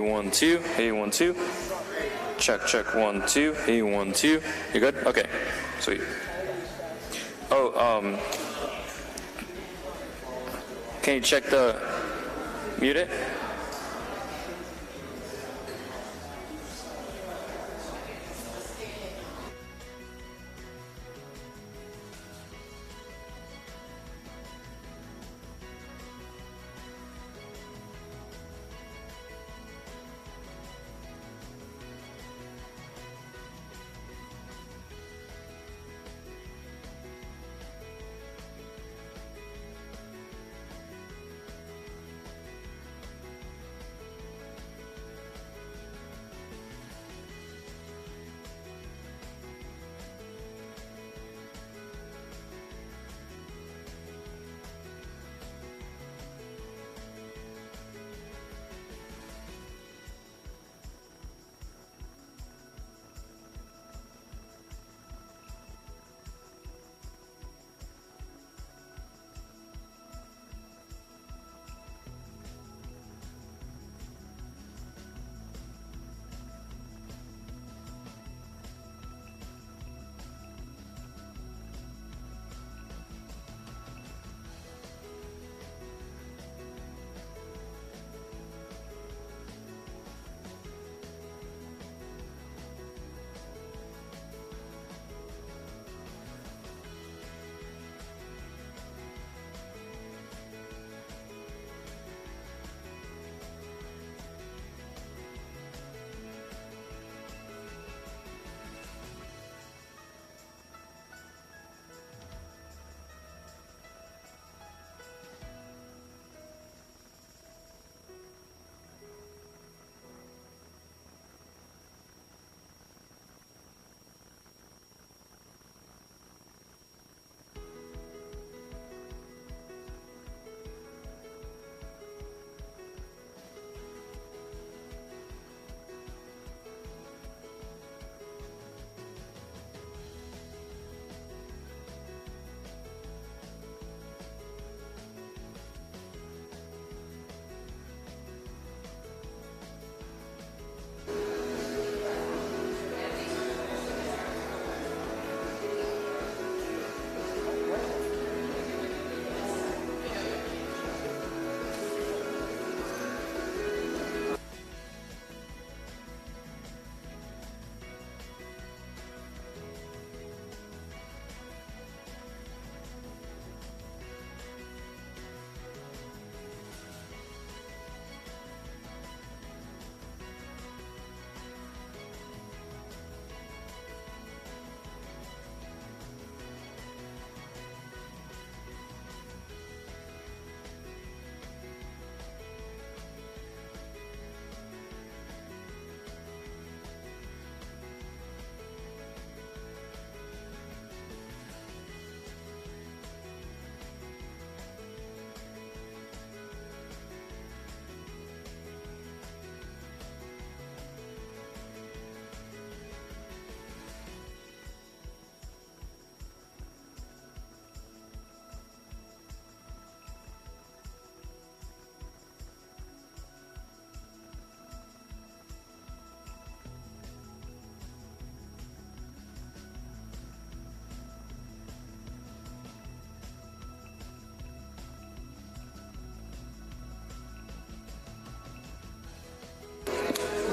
1 2. Hey 1 2. Check check 1 2. Hey 1 2. You good? Okay. Sweet. Oh, can you check the mute it?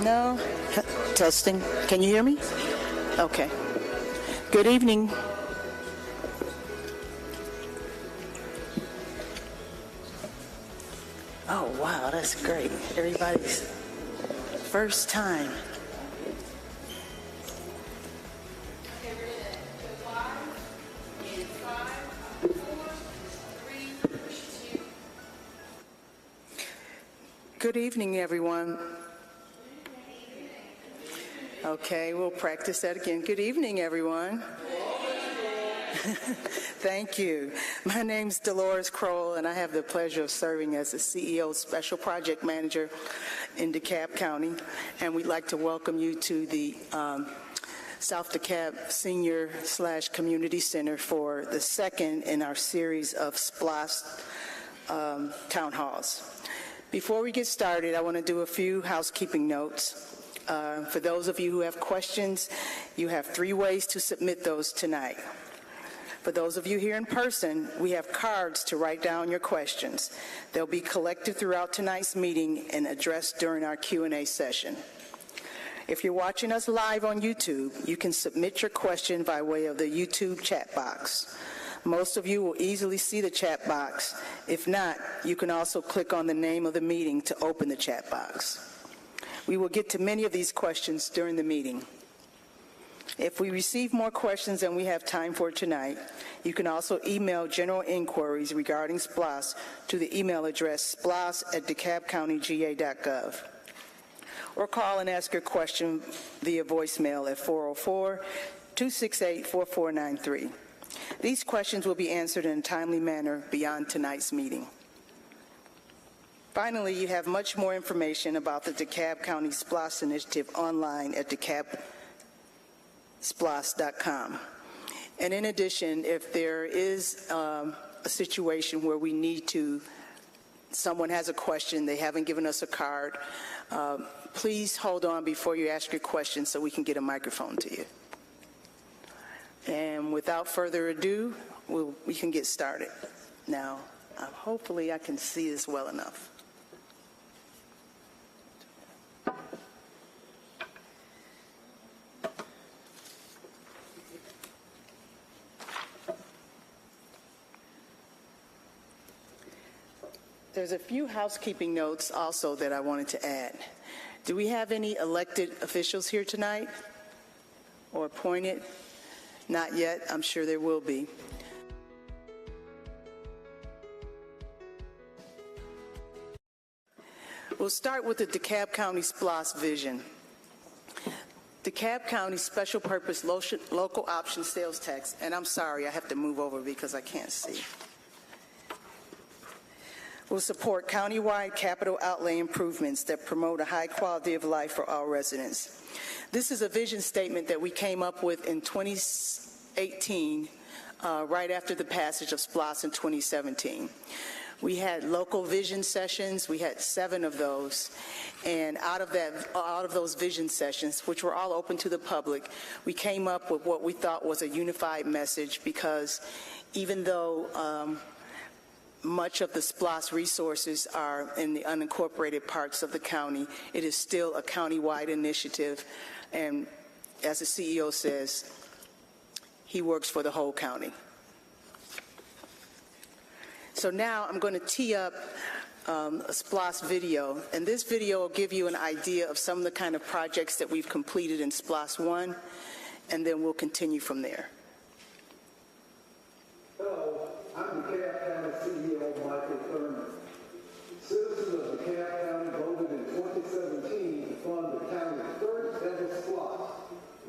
No. Testing. Can you hear me? Okay. Good evening. Oh, wow, that's great. Everybody's first time. Good evening, everyone. Okay, we'll practice that again. Good evening, everyone. Thank you. My name's Dolores Kroll, and I have the pleasure of serving as the CEO Special Project Manager in DeKalb County. And we'd like to welcome you to the South DeKalb Senior/Community Center for the second in our series of SPLOST town halls. Before we get started, I want to do a few housekeeping notes. For those of you who have questions, you have 3 ways to submit those tonight. For those of you here in person, we have cards to write down your questions. They'll be collected throughout tonight's meeting and addressed during our Q&A session. If you're watching us live on YouTube, you can submit your question by way of the YouTube chat box. Most of you will easily see the chat box. If not, you can also click on the name of the meeting to open the chat box. We will get to many of these questions during the meeting. If we receive more questions than we have time for tonight, you can also email general inquiries regarding SPLOST to the email address splost@dekalbcountyga.gov. Or call and ask your question via voicemail at 404-268-4493. These questions will be answered in a timely manner beyond tonight's meeting. Finally, you have much more information about the DeKalb County SPLOST initiative online at dekalbsplost.com. And in addition, if there is a situation where we need to, someone has a question, they haven't given us a card, please hold on before you ask your question so we can get a microphone to you. And without further ado, we can get started. Now, hopefully I can see this well enough. There's a few housekeeping notes also that I wanted to add. Do we have any elected officials here tonight or appointed? Not yet. I'm sure there will be. We'll start with the DeKalb County SPLOST vision. DeKalb County Special Purpose Local Option Sales Tax, and I'm sorry, I have to move over because I can't see, will support countywide capital outlay improvements that promote a high quality of life for all residents. This is a vision statement that we came up with in 2018, right after the passage of SPLOST in 2017. We had local vision sessions. We had 7 of those, and out of those vision sessions, which were all open to the public, we came up with what we thought was a unified message, because even though much of the SPLOST resources are in the unincorporated parts of the county, it is still a county-wide initiative, and as the CEO says, he works for the whole county. So now I'm going to tee up a SPLOST video, and this video will give you an idea of some of the kind of projects that we've completed in SPLOST 1, and then we'll continue from there. Hello, I'm DeKalb County CEO Michael Thurman. Citizens of DeKalb County voted in 2017 to fund the county's first ever SPLOST,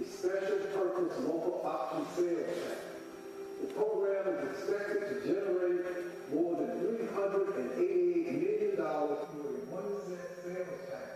a special purpose local option sales tax. The program is expected to generate more than $388 million through a 1-cent sales tax.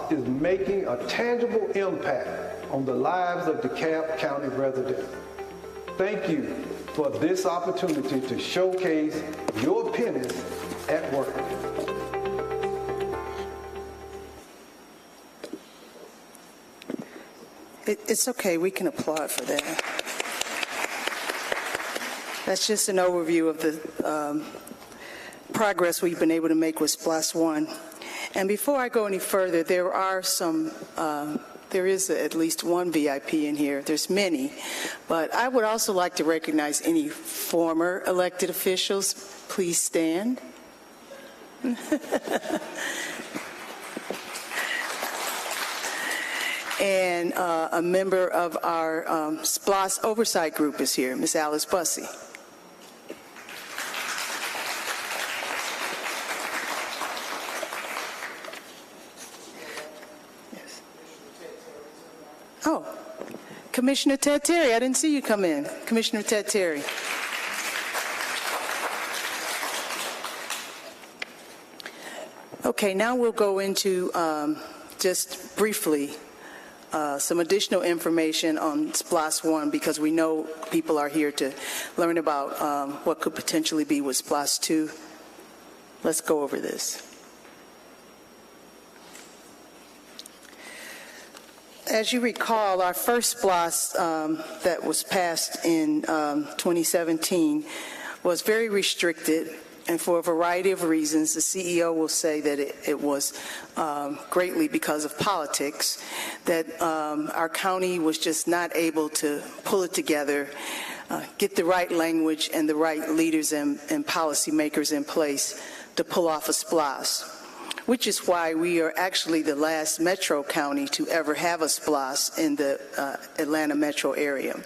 SPLOST is making a tangible impact on the lives of DeKalb County residents. Thank you for this opportunity to showcase your pennies at work. It's okay, we can applaud for that. That's just an overview of the progress we've been able to make with SPLOST 1. And before I go any further, there is at least one VIP in here. There's many, but I would also like to recognize any former elected officials. Please stand. And a member of our SPLOST Oversight Group is here, Ms. Alice Bussey. Yes. Oh, Commissioner Ted Terry, I didn't see you come in. Commissioner Ted Terry. Okay, now we'll go into just briefly some additional information on SPLOST 1 because we know people are here to learn about what could potentially be with SPLOST 2. Let's go over this. As you recall, our first SPLOST that was passed in 2017 was very restricted. And for a variety of reasons, the CEO will say that it was greatly because of politics, that our county was just not able to pull it together, get the right language and the right leaders and policymakers in place to pull off a SPLOST, which is why we are actually the last metro county to ever have a SPLOST in the Atlanta metro area.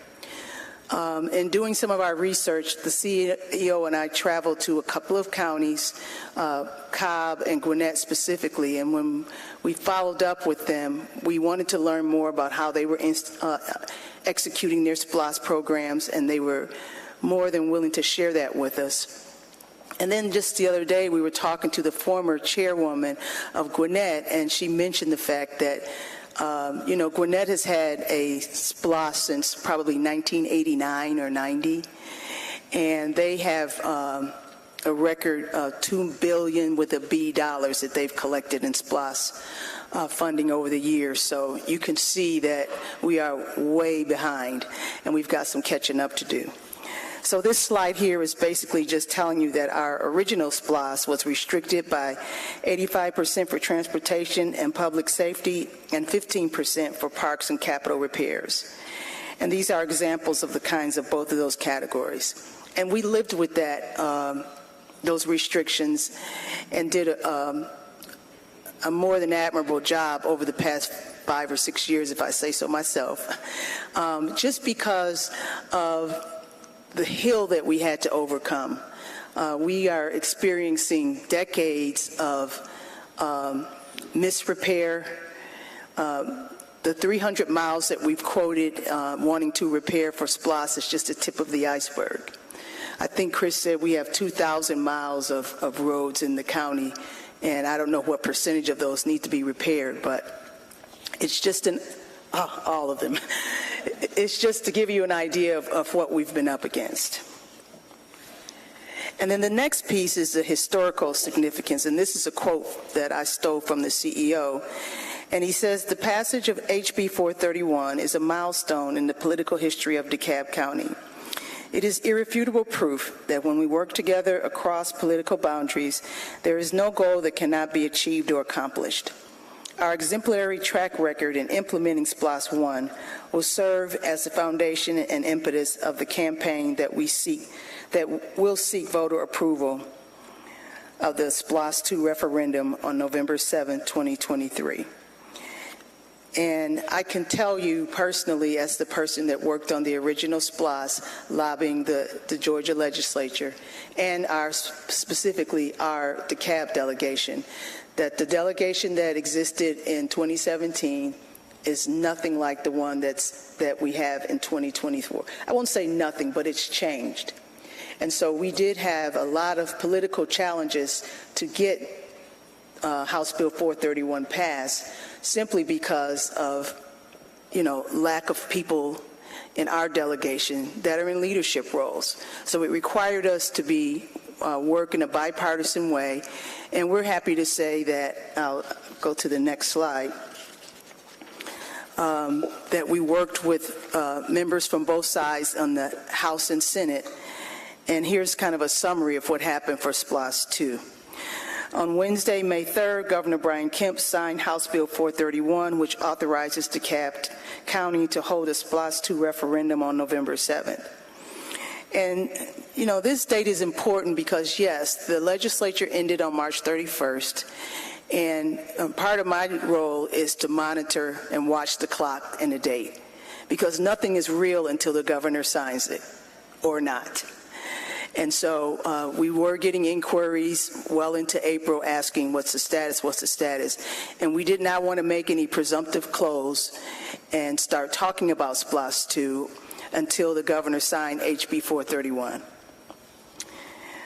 In doing some of our research, the CEO and I traveled to a couple of counties, Cobb and Gwinnett specifically, and when we followed up with them, we wanted to learn more about how they were executing their SPLOST programs, and they were more than willing to share that with us. And then just the other day, we were talking to the former chairwoman of Gwinnett, and she mentioned the fact that Gwinnett has had a SPLOST since probably 1989 or 90, and they have a record of $2 billion with a B dollars that they've collected in SPLOST funding over the years. So you can see that we are way behind, and we've got some catching up to do. So this slide here is basically just telling you that our original SPLOST was restricted by 85% for transportation and public safety and 15% for parks and capital repairs. And these are examples of the kinds of both of those categories. And we lived with that, those restrictions, and did a more than admirable job over the past 5 or 6 years, if I say so myself, just because of the hill that we had to overcome. We are experiencing decades of misrepair. The 300 miles that we've quoted wanting to repair for SPLOST is just the tip of the iceberg. I think Chris said we have 2,000 miles of roads in the county, and I don't know what percentage of those need to be repaired, but it's just all of them. It's just to give you an idea of what we've been up against. And then the next piece is the historical significance, and this is a quote that I stole from the CEO. And he says, the passage of HB 431 is a milestone in the political history of DeKalb County. It is irrefutable proof that when we work together across political boundaries, there is no goal that cannot be achieved or accomplished. Our exemplary track record in implementing SPLOST 1 will serve as the foundation and impetus of the campaign that will seek voter approval of the SPLOST 2 referendum on November 7, 2023. And I can tell you personally, as the person that worked on the original SPLOST, lobbying the Georgia legislature, and specifically our DeKalb delegation, that the delegation that existed in 2017 is nothing like the one that we have in 2024. I won't say nothing, but it's changed. And so we did have a lot of political challenges to get House Bill 431 pass simply because of, lack of people in our delegation that are in leadership roles. So it required us to be work in a bipartisan way, and we're happy to say that, I'll go to the next slide, that we worked with members from both sides on the House and Senate, and here's kind of a summary of what happened for SPLOST 2. On Wednesday, May 3rd, Governor Brian Kemp signed House Bill 431, which authorizes DeKalb County to hold a SPLOST 2 referendum on November 7th. And, this date is important because, yes, the legislature ended on March 31st, and part of my role is to monitor and watch the clock and the date, because nothing is real until the governor signs it, or not. And so we were getting inquiries well into April asking what's the status, and we did not want to make any presumptive close and start talking about SPLOST 2 until the governor signed HB 431.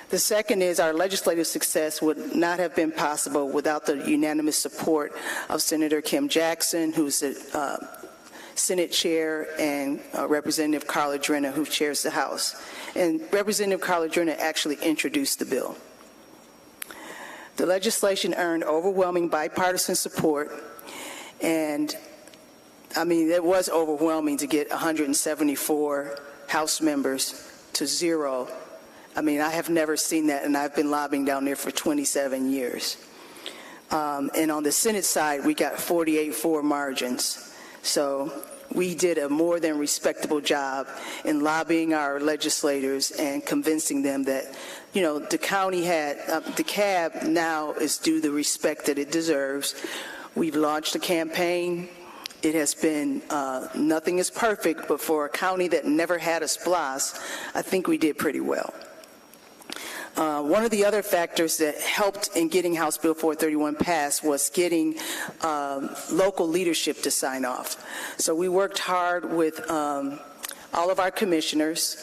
The second is our legislative success would not have been possible without the unanimous support of Senator Kim Jackson, who's the Senate Chair, and Representative Carla Drenna, who chairs the House. And Representative Carla Drenna actually introduced the bill. The legislation earned overwhelming bipartisan support, and it was overwhelming to get 174 House members to 0. I have never seen that, and I've been lobbying down there for 27 years. And on the Senate side, we got 48-4 margins. So we did a more than respectable job in lobbying our legislators and convincing them that, the county DeKalb now is due the respect that it deserves. We've launched a campaign. It has been, nothing is perfect, but for a county that never had a SPLOST, I think we did pretty well. One of the other factors that helped in getting House Bill 431 passed was getting local leadership to sign off. So we worked hard with all of our commissioners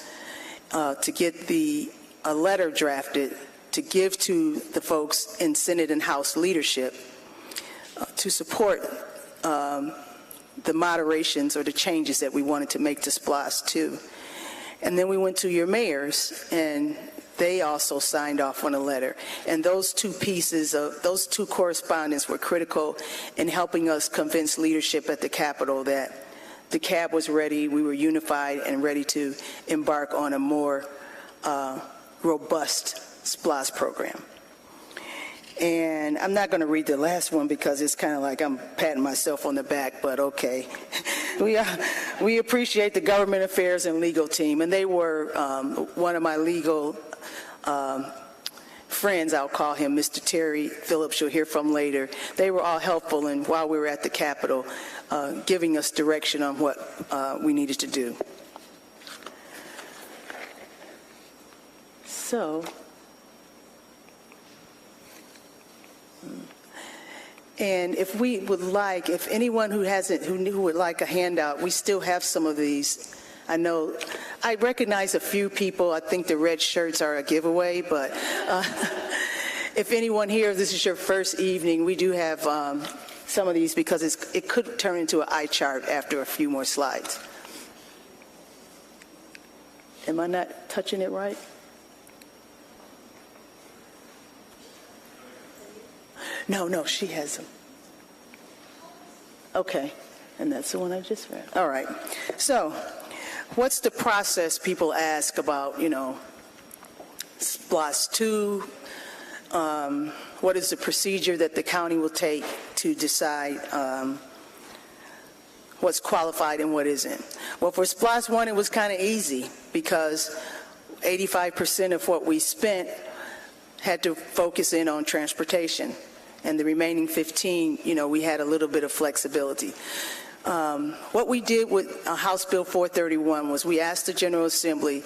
to get a letter drafted to give to the folks in Senate and House leadership to support the moderations or the changes that we wanted to make to SPLOST 2. And then we went to your mayors, and they also signed off on a letter. And those two correspondence were critical in helping us convince leadership at the Capitol that DeKalb was ready, we were unified and ready to embark on a more robust SPLOST program. And I'm not going to read the last one because it's kind of like I'm patting myself on the back, but okay. We appreciate the government affairs and legal team, and they were one of my legal friends, I'll call him, Mr. Terry Phillips, you'll hear from later. They were all helpful, and while we were at the Capitol, giving us direction on what we needed to do. So, and if we would like, if anyone who would like a handout, we still have some of these. I recognize a few people. I think the red shirts are a giveaway, but if anyone here, if this is your first evening, we do have some of these because it could turn into an eye chart after a few more slides. Am I not touching it right? No, she has them. Okay, and that's the one I just read. All right, so what's the process people ask about, SPLOST 2? What is the procedure that the county will take to decide what's qualified and what isn't? Well, for SPLOST 1, it was kind of easy because 85% of what we spent had to focus in on transportation. And the remaining 15, we had a little bit of flexibility. What we did with House Bill 431 was we asked the General Assembly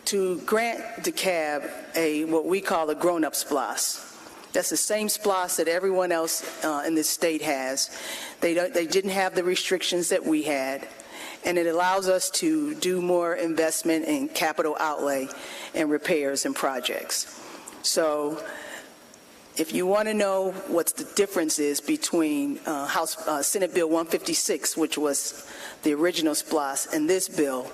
to grant DeKalb what we call a grown-up SPLOST. That's the same SPLOST that everyone else in this state has. They didn't have the restrictions that we had, and it allows us to do more investment in capital outlay and repairs and projects. So if you want to know what the difference is between Senate Bill 156, which was the original SPLOST, and this bill,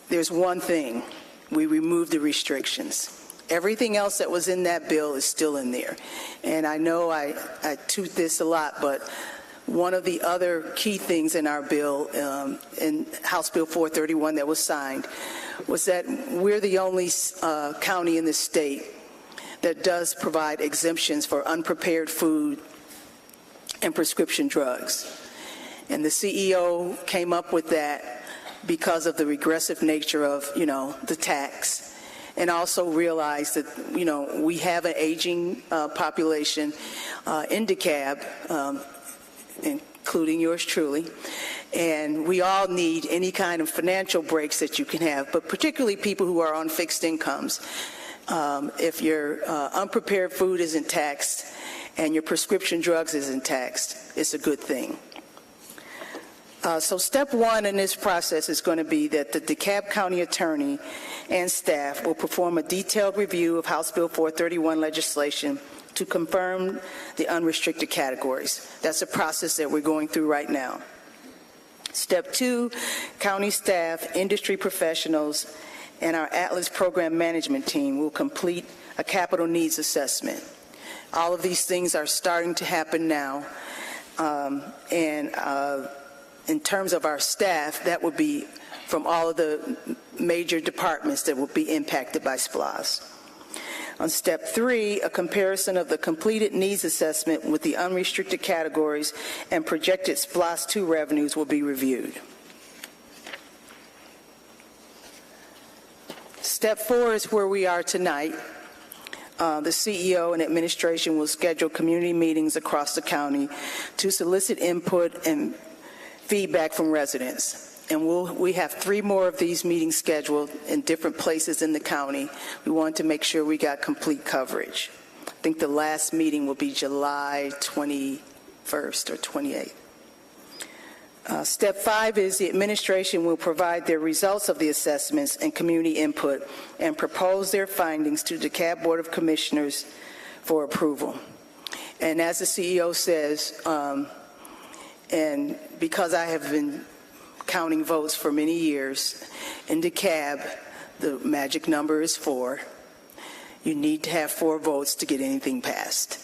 there's one thing. We removed the restrictions. Everything else that was in that bill is still in there. And I know I toot this a lot, but one of the other key things in our bill, in House Bill 431 that was signed, was that we're the only county in the state that does provide exemptions for unprepared food and prescription drugs. And the CEO came up with that because of the regressive nature of, the tax, and also realized that, we have an aging population in DeKalb, including yours truly, and we all need any kind of financial breaks that you can have, but particularly people who are on fixed incomes. If your unprepared food isn't taxed and your prescription drugs isn't taxed, it's a good thing. So step one in this process is going to be that the DeKalb County Attorney and staff will perform a detailed review of House Bill 431 legislation to confirm the unrestricted categories. That's a process that we're going through right now. Step two, county staff, industry professionals, and our Atlas program management team will complete a capital needs assessment. All of these things are starting to happen now. In terms of our staff, that would be from all of the major departments that will be impacted by SPLOST. On step three, a comparison of the completed needs assessment with the unrestricted categories and projected SPLOST 2 revenues will be reviewed. Step four is where we are tonight. The CEO and administration will schedule community meetings across the county to solicit input and feedback from residents. And we have 3 more of these meetings scheduled in different places in the county. We want to make sure we got complete coverage. I think the last meeting will be July 21st or 28th. Step 5 is the administration will provide their results of the assessments and community input and propose their findings to the DeKalb Board of Commissioners for approval. And as the CEO says, and because I have been counting votes for many years, in DeKalb, the magic number is 4. You need to have 4 votes to get anything passed.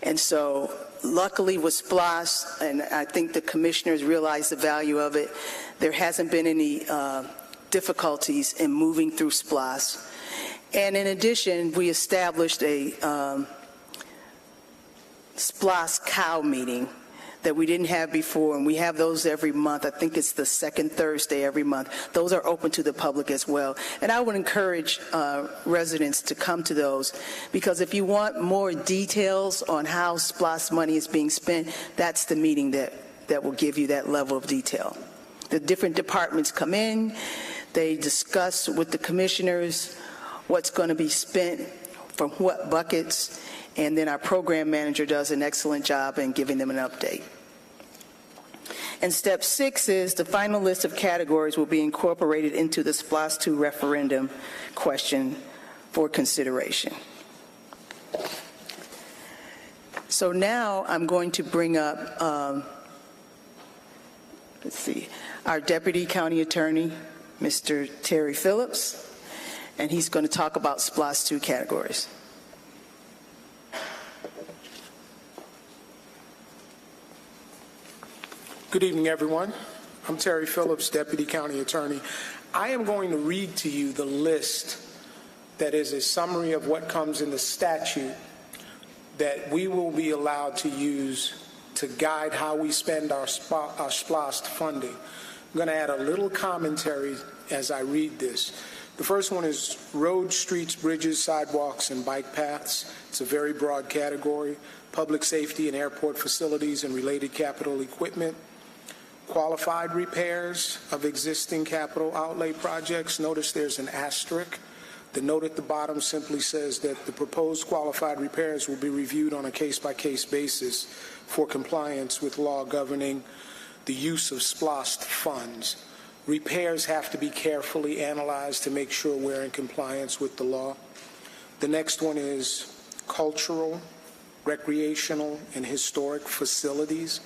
And so luckily with SPLOST, and I think the commissioners realize the value of it, there hasn't been any difficulties in moving through SPLOST. And in addition, we established a SPLOST cow meeting that we didn't have before, and we have those every month. I think it's the second Thursday every month. Those are open to the public as well. And I would encourage residents to come to those, because if you want more details on how SPLOST money is being spent, that's the meeting that will give you that level of detail. The different departments come in, they discuss with the commissioners what's going to be spent from what buckets, and then our program manager does an excellent job in giving them an update. And step 6 is the final list of categories will be incorporated into the SPLOST 2 referendum question for consideration. So now I'm going to bring up, our Deputy County Attorney, Mr. Terry Phillips, and he's going to talk about SPLOST 2 categories. Good evening, everyone. I'm Terry Phillips, Deputy County Attorney. I am going to read to you the list that is a summary of what comes in the statute that we will be allowed to use to guide how we spend our SPLOST funding. I'm going to add a little commentary as I read this. The first one is roads, streets, bridges, sidewalks, and bike paths. It's a very broad category. Public safety and airport facilities and related capital equipment. Qualified repairs of existing capital outlay projects. Notice there's an asterisk. The note at the bottom simply says that the proposed qualified repairs will be reviewed on a case-by-case basis for compliance with law governing the use of SPLOST funds. Repairs have to be carefully analyzed to make sure we're in compliance with the law. The next one is cultural, recreational, and historic facilities.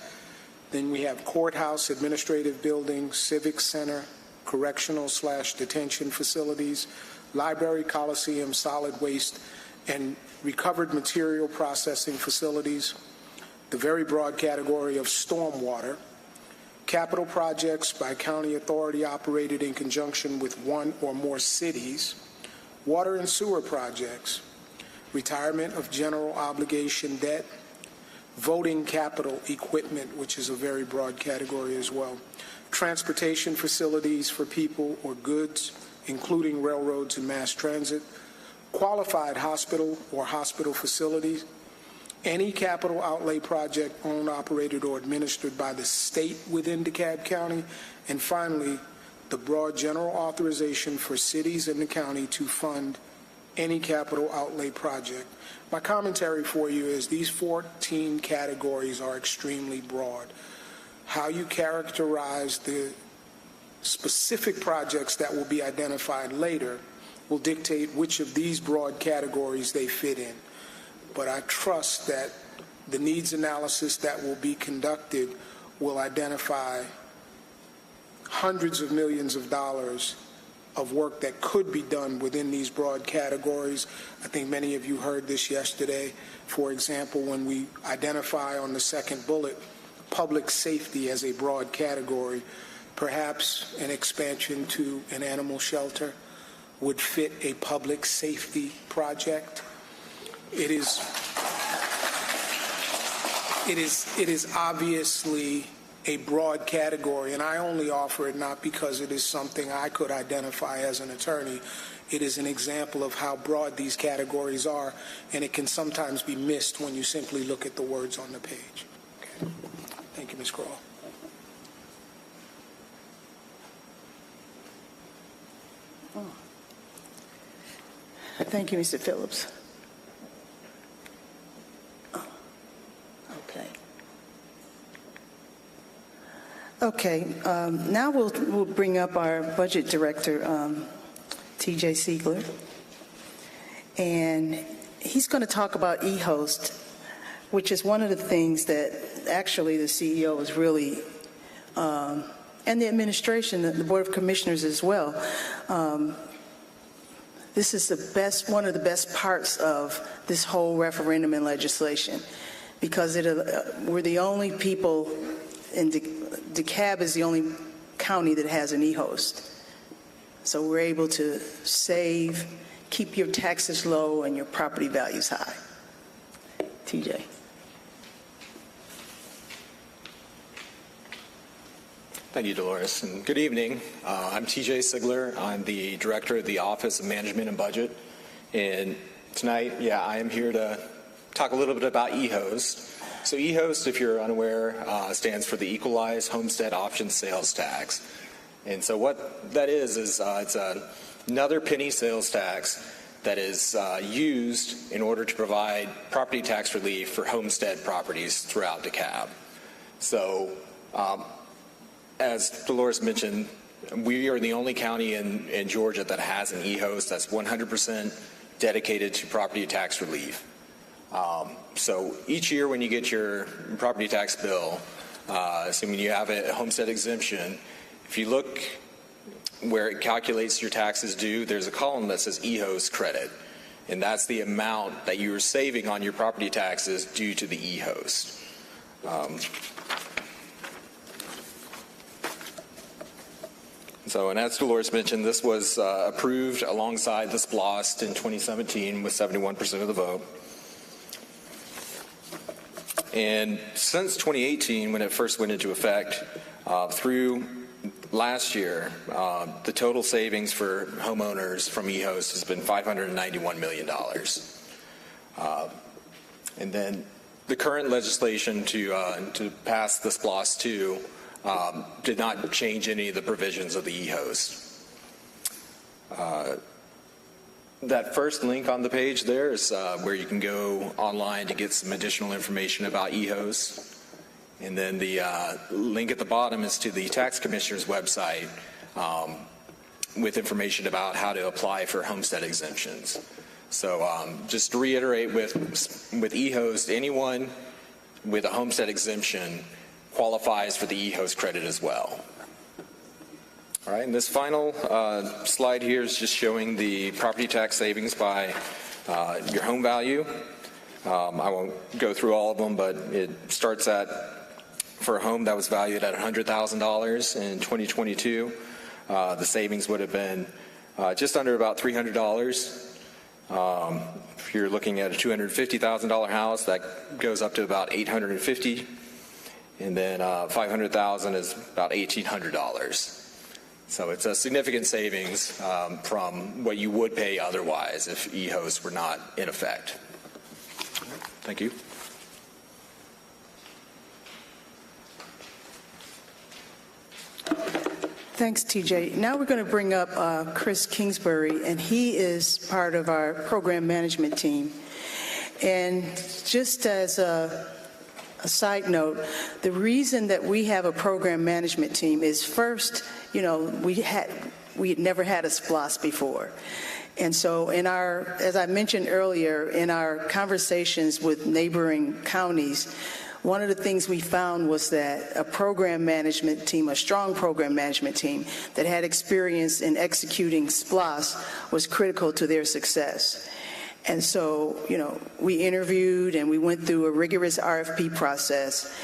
Then we have courthouse, administrative building, civic center, correctional/detention facilities, library, coliseum, solid waste, and recovered material processing facilities, the very broad category of stormwater, capital projects by county authority operated in conjunction with one or more cities, water and sewer projects, retirement of general obligation debt, voting capital equipment, which is a very broad category as well, transportation facilities for people or goods, including railroads and mass transit, qualified hospital or hospital facilities, any capital outlay project owned, operated, or administered by the state within DeKalb County, and finally, the broad general authorization for cities and the county to fund any capital outlay project. My commentary for you is these 14 categories are extremely broad. How you characterize the specific projects that will be identified later will dictate which of these broad categories they fit in. But I trust that the needs analysis that will be conducted will identify hundreds of millions of dollars of work that could be done within these broad categories. I think many of you heard this yesterday. For example, when we identify on the second bullet public safety as a broad category, perhaps an expansion to an animal shelter would fit a public safety project. It is obviously a broad category, and I only offer it not because it is something I could identify as an attorney. It is an example of how broad these categories are, and it can sometimes be missed when you simply look at the words on the page. Okay. Thank you, Ms. Kroll. Thank you, Mr. Phillips. Okay, now we'll bring up our budget director, TJ Siegler, and he's going to talk about eHost, which is one of the things that actually the CEO is really, and the administration, the Board of Commissioners as well. This is one of the best parts of this whole referendum and legislation, because we're the only people in DeKalb is the only county that has an eHost. So we're able to save, keep your taxes low and your property values high. TJ. Thank you, Dolores, and good evening. I'm TJ Siegler. I'm the Director of the Office of Management and Budget. And tonight, I am here to talk a little bit about eHost. So eHost, if you're unaware, stands for the Equalized Homestead Option Sales Tax. And so what that is it's another penny sales tax that is used in order to provide property tax relief for homestead properties throughout DeKalb. So as Dolores mentioned, we are the only county in Georgia that has an eHost that's 100% dedicated to property tax relief. So each year when you get your property tax bill, assuming you have a homestead exemption, if you look where it calculates your taxes due, there's a column that says eHost credit, and that's the amount that you are saving on your property taxes due to the eHost. And as Dolores mentioned, this was approved alongside the SPLOST in 2017 with 71% of the vote. And since 2018, when it first went into effect, through last year, the total savings for homeowners from eHost has been $591 million. And then the current legislation to pass the SPLOST 2 did not change any of the provisions of the eHost. That first link on the page there is where you can go online to get some additional information about eHost. And then the link at the bottom is to the Tax Commissioner's website with information about how to apply for homestead exemptions. So just to reiterate, with eHost, anyone with a homestead exemption qualifies for the eHost credit as well. All right, and this final slide here is just showing the property tax savings by your home value. I won't go through all of them, but it starts for a home that was valued at $100,000 in 2022, the savings would have been just under about $300. If you're looking at a $250,000 house, that goes up to about $850, and then $500,000 is about $1,800. So it's a significant savings from what you would pay otherwise if eHost were not in effect. Thank you. Thanks, TJ. Now we're going to bring up Chris Kingsbury, and he is part of our program management team. And just as a side note, the reason that we have a program management team is, first, you know, we had never had a SPLOST before. And so as I mentioned earlier, in our conversations with neighboring counties, one of the things we found was that a program management team, a strong program management team that had experience in executing SPLOST was critical to their success. And so, you know, we interviewed and we went through a rigorous RFP process.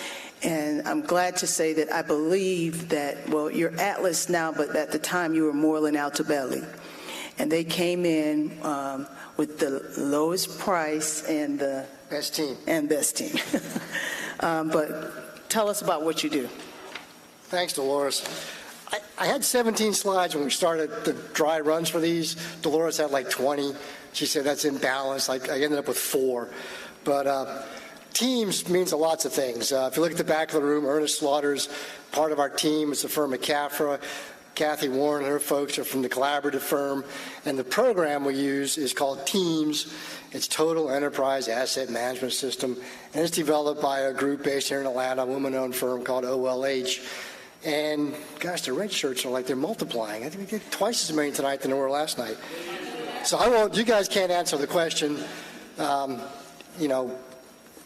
And I'm glad to say that I believe that, well, you're Atlas now, but at the time you were Moreland Altobelli. And they came in with the lowest price and the best team. But tell us about what you do. Thanks, Dolores. I had 17 slides when we started the dry runs for these. Dolores had like 20. She said that's imbalanced. I ended up with 4. But teams means lots of things. If you look at the back of the room, Ernest Slaughter's part of our team. It's the firm of CAFRA. Kathy Warren and her folks are from the collaborative firm. And the program we use is called TEAMS. It's Total Enterprise Asset Management System. And it's developed by a group based here in Atlanta, a woman-owned firm called OLH. And gosh, the red shirts are like they're multiplying. I think we did twice as many tonight than there were last night. So you guys can't answer the question. You know,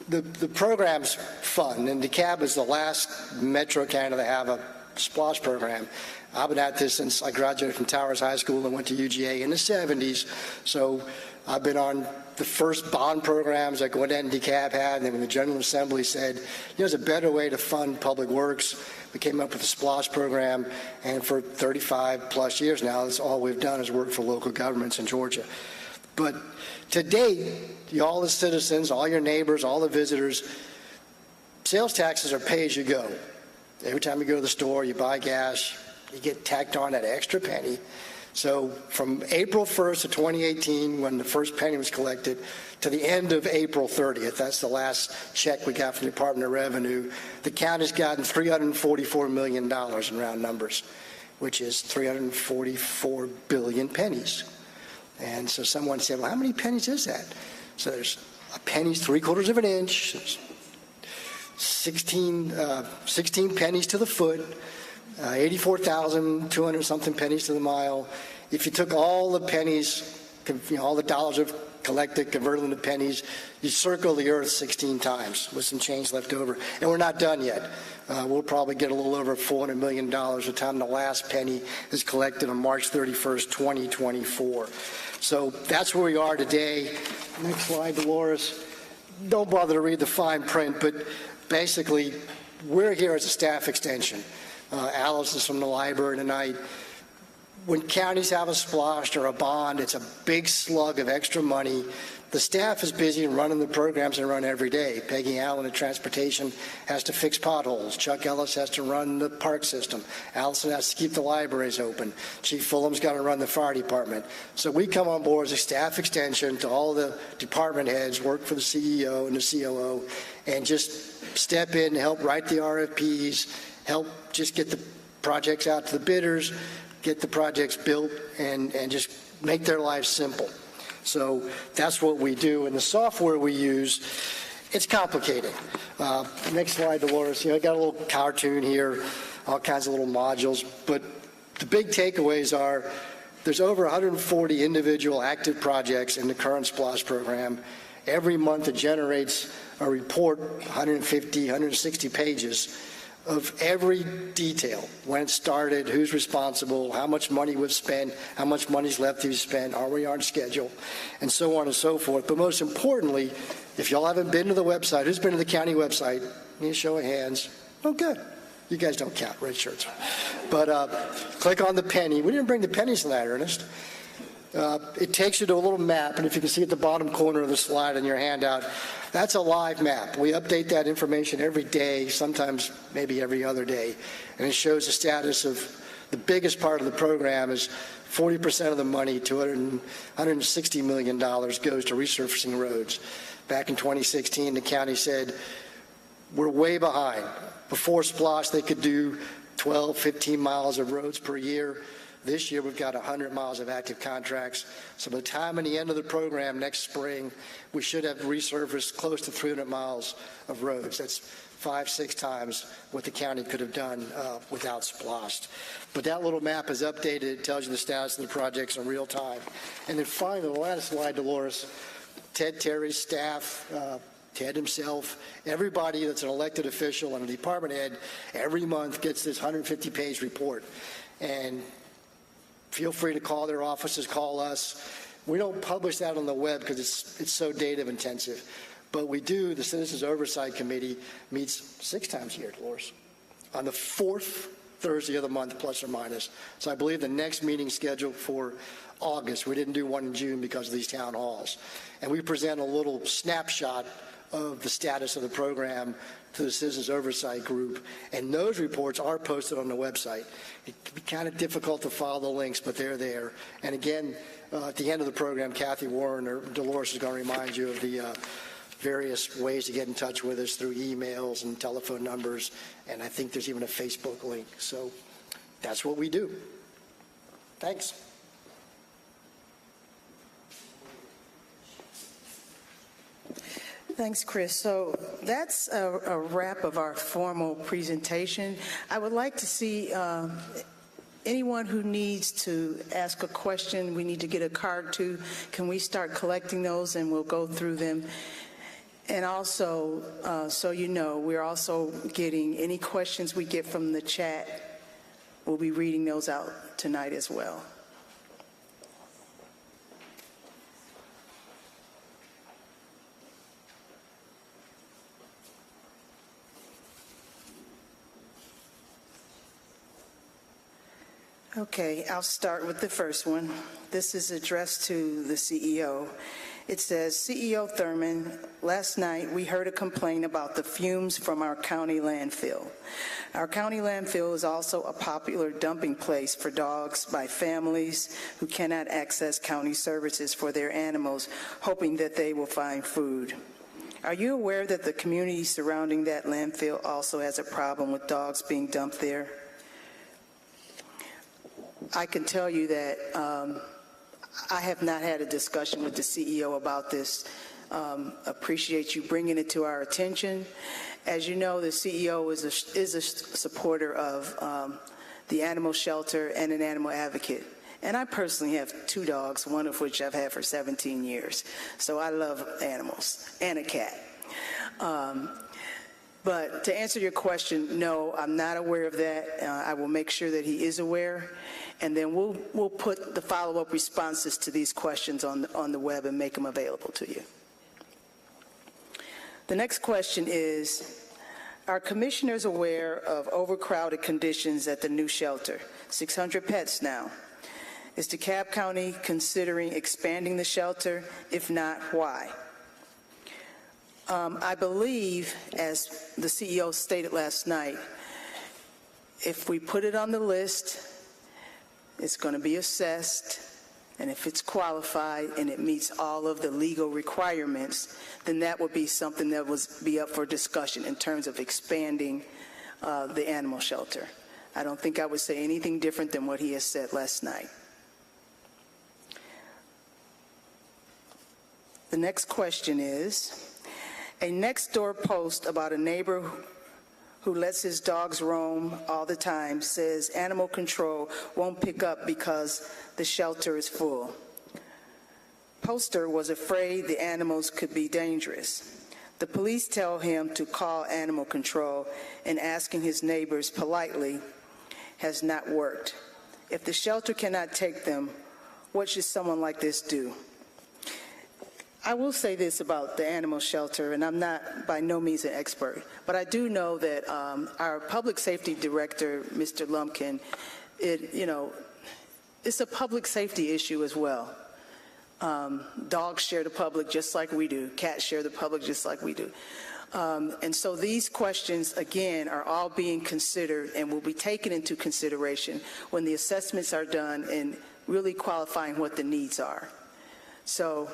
the program's fun. And DeKalb is the last metro county to have a SPLOST program. I've been at this since I graduated from Towers High School and went to UGA in the 70s. So I've been on the first bond programs that Gwinnett and DeKalb had. And then when the General Assembly said, you know, there's a better way to fund public works, we came up with the SPLOST program. And for 35 plus years now, that's all we've done is work for local governments in Georgia. But to date, all the citizens, all your neighbors, all the visitors, sales taxes are pay as you go. Every time you go to the store, you buy gas, you get tacked on that extra penny. So from April 1st of 2018, when the first penny was collected, to the end of April 30th, that's the last check we got from the Department of Revenue, the county's gotten $344 million in round numbers, which is 344 billion pennies. And so someone said, well, how many pennies is that? So there's a penny's 3/4 of an inch, there's 16 pennies to the foot, 84,200 something pennies to the mile. If you took all the pennies, you know, all the dollars of collected, converted them to pennies, you circle the earth 16 times with some change left over. And we're not done yet. We'll probably get a little over $400 million by the time the last penny is collected on March 31st, 2024. So that's where we are today. Next slide, Dolores. Don't bother to read the fine print, but basically, we're here as a staff extension. Alice is from the library tonight. When counties have a SPLOST or a bond, it's a big slug of extra money. The staff is busy running the programs they run every day. Peggy Allen in transportation has to fix potholes. Chuck Ellis has to run the park system. Allison has to keep the libraries open. Chief Fulham's got to run the fire department. So we come on board as a staff extension to all the department heads, work for the CEO and the COO, and just step in and help write the RFPs, help just get the projects out to the bidders, get the projects built, and just make their lives simple. So that's what we do. And the software we use, it's complicated. Next slide, Dolores. You know, I got a little cartoon here, all kinds of little modules. But the big takeaways are There's over 140 individual active projects in the current SPLOST program. Every month it generates a report, 150, 160 pages, of every detail, when it started, who's responsible, how much money we've spent, how much money's left to be spent, are we on schedule, and so on and so forth. But most importantly, if y'all haven't been to the website, who's been to the county website? Need a show of hands. Oh, good. You guys don't count, red shirts. But click on the penny. We didn't bring the pennies tonight, Ernest. It takes you to a little map, and if you can see at the bottom corner of the slide in your handout, that's a live map. We update that information every day, sometimes maybe every other day, and it shows the status of the biggest part of the program is 40% of the money, $160 million, goes to resurfacing roads. Back in 2016, the county said, we're way behind. Before SPLOST, they could do 12, 15 miles of roads per year. This year, we've got 100 miles of active contracts. So by the time at the end of the program next spring, we should have resurfaced close to 300 miles of roads. That's 5, 6 times what the county could have done without SPLOST. But that little map is updated. It tells you the status of the projects in real time. And then finally, the last slide, Dolores, Ted Terry's staff, Ted himself, everybody that's an elected official and a department head every month gets this 150-page report. And feel free to call their offices, call us. We don't publish that on the web because it's so data intensive. But we do, the Citizens Oversight Committee meets 6 times a year, Dolores, on the 4th Thursday of the month, plus or minus. So I believe the next meeting scheduled for August. We didn't do one in June because of these town halls. And we present a little snapshot of the status of the program to the Citizens Oversight Group, and those reports are posted on the website. It can be kind of difficult to follow the links, but they're there. And again, at the end of the program, Kathy Warren or Dolores is going to remind you of the various ways to get in touch with us through emails and telephone numbers, and I think there's even a Facebook link. So that's what we do. Thanks. Thanks, Chris. So that's a wrap of our formal presentation. I would like to see anyone who needs to ask a question, we need to get a card to. Can we start collecting those and we'll go through them? And also, so you know, we're also getting any questions we get from the chat. We'll be reading those out tonight as well. Okay, I'll start with the first one. This is addressed to the CEO. It says, CEO Thurman, last night we heard a complaint about the fumes from our county landfill. Our county landfill is also a popular dumping place for dogs by families who cannot access county services for their animals, hoping that they will find food. Are you aware that the community surrounding that landfill also has a problem with dogs being dumped there? I can tell you that I have not had a discussion with the CEO about this. Appreciate you bringing it to our attention. As you know, the CEO is a supporter of the animal shelter and an animal advocate. And I personally have 2 dogs, one of which I've had for 17 years. So I love animals and a cat. But to answer your question, no, I'm not aware of that. I will make sure that he is aware. And then we'll put the follow-up responses to these questions on the web and make them available to you. The next question is, are commissioners aware of overcrowded conditions at the new shelter? 600 pets now. Is DeKalb County considering expanding the shelter? If not, why? I believe, as the CEO stated last night, if we put it on the list, it's going to be assessed, and if it's qualified and it meets all of the legal requirements, then that would be something that would be up for discussion in terms of expanding the animal shelter. I don't think I would say anything different than what he has said last night. The next question is, a next door post about a neighbor who lets his dogs roam all the time, says animal control won't pick up because the shelter is full. Poster was afraid the animals could be dangerous. The police tell him to call animal control, and asking his neighbors politely has not worked. If the shelter cannot take them, what should someone like this do? I will say this about the animal shelter, and I'm not by no means an expert, but I do know that our public safety director, Mr. Lumpkin, it's a public safety issue as well. Dogs share the public just like we do. Cats share the public just like we do. And so these questions, again, are all being considered and will be taken into consideration when the assessments are done and really qualifying what the needs are. So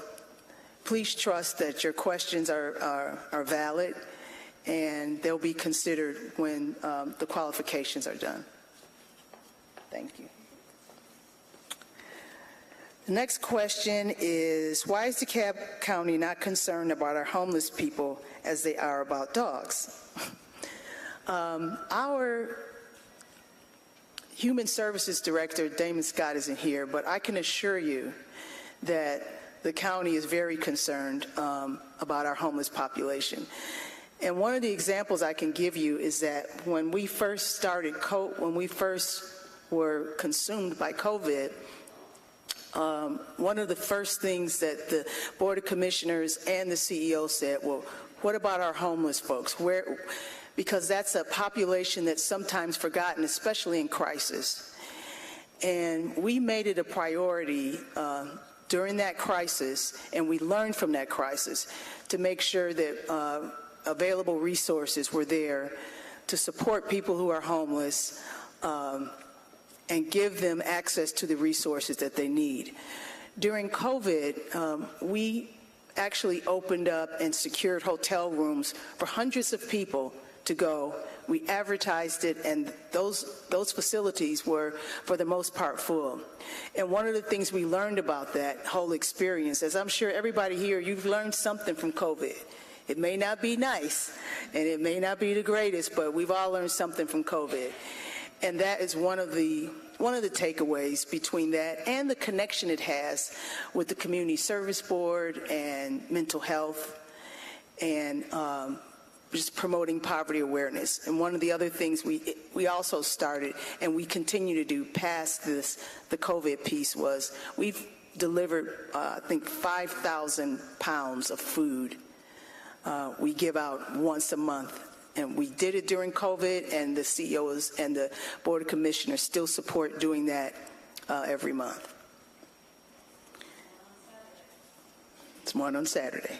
please trust that your questions are valid, and they'll be considered when the qualifications are done. Thank you. The next question is, why is DeKalb County not concerned about our homeless people as they are about dogs? Our Human Services Director, Damon Scott, isn't here, but I can assure you that the county is very concerned about our homeless population. And one of the examples I can give you is that when we first were consumed by COVID, one of the first things that the Board of Commissioners and the CEO said, well, what about our homeless folks? Because that's a population that's sometimes forgotten, especially in crisis. And we made it a priority during that crisis, and we learned from that crisis to make sure that available resources were there to support people who are homeless and give them access to the resources that they need. During COVID, we actually opened up and secured hotel rooms for hundreds of people to go. We advertised it, and those facilities were, for the most part, full. And one of the things we learned about that whole experience, as I'm sure everybody here, you've learned something from COVID. It may not be nice, and it may not be the greatest, but we've all learned something from COVID. And that is one of the takeaways between that and the connection it has with the Community Service Board and mental health and just promoting poverty awareness. And one of the other things we also started and we continue to do past the COVID piece was we've delivered, I think, 5,000 pounds of food we give out once a month. And we did it during COVID, and the CEOs and the Board of Commissioners still support doing that every month. It's one on Saturday.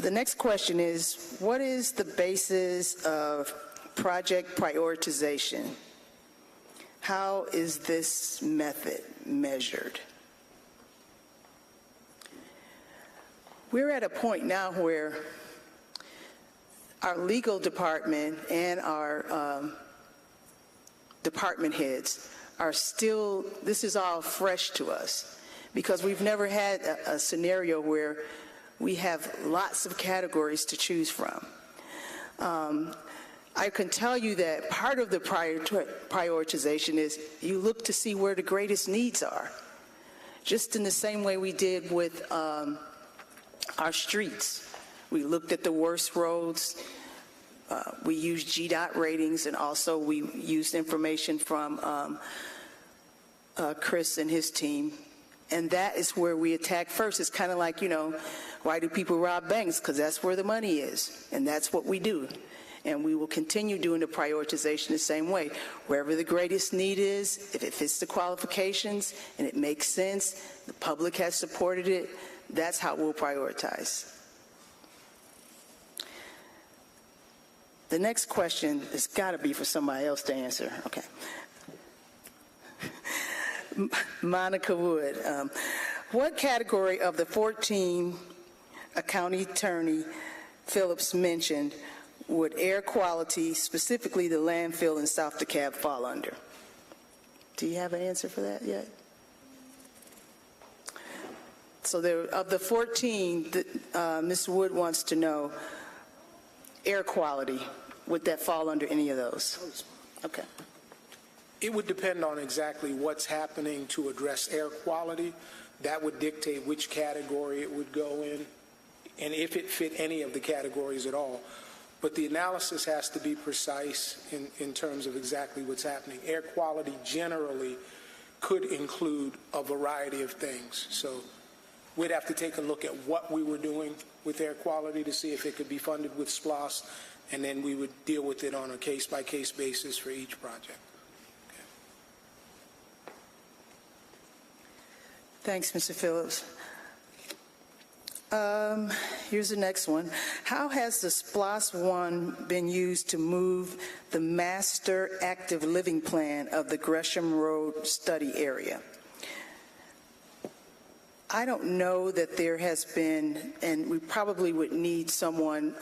The next question is, what is the basis of project prioritization? How is this method measured? We're at a point now where our legal department and our department heads are still, this is all fresh to us because we've never had a scenario where we have lots of categories to choose from. I can tell you that part of the prioritization is you look to see where the greatest needs are, just in the same way we did with our streets. We looked at the worst roads. We used GDOT ratings, and also we used information from Chris and his team. And that is where we attack first. It's kind of like, why do people rob banks? Because that's where the money is, and that's what we do. And we will continue doing the prioritization the same way. Wherever the greatest need is, if it fits the qualifications and it makes sense, the public has supported it, that's how we'll prioritize. The next question has got to be for somebody else to answer. Okay. Monica Wood. What category of the 14 County Attorney Phillips mentioned would air quality, specifically the landfill in South DeKalb, fall under? Do you have an answer for that yet? So of the 14, Ms. Wood wants to know, air quality, would that fall under any of those? Okay. It would depend on exactly what's happening to address air quality. That would dictate which category it would go in, and if it fit any of the categories at all. But the analysis has to be precise in terms of exactly what's happening. Air quality generally could include a variety of things. So we'd have to take a look at what we were doing with air quality to see if it could be funded with SPLOST, and then we would deal with it on a case-by-case basis for each project. Thanks, Mr. Phillips. Here's the next one. How has the SPLOST 1 been used to move the master active living plan of the Gresham Road study area? I don't know that there has been, and we probably would need someone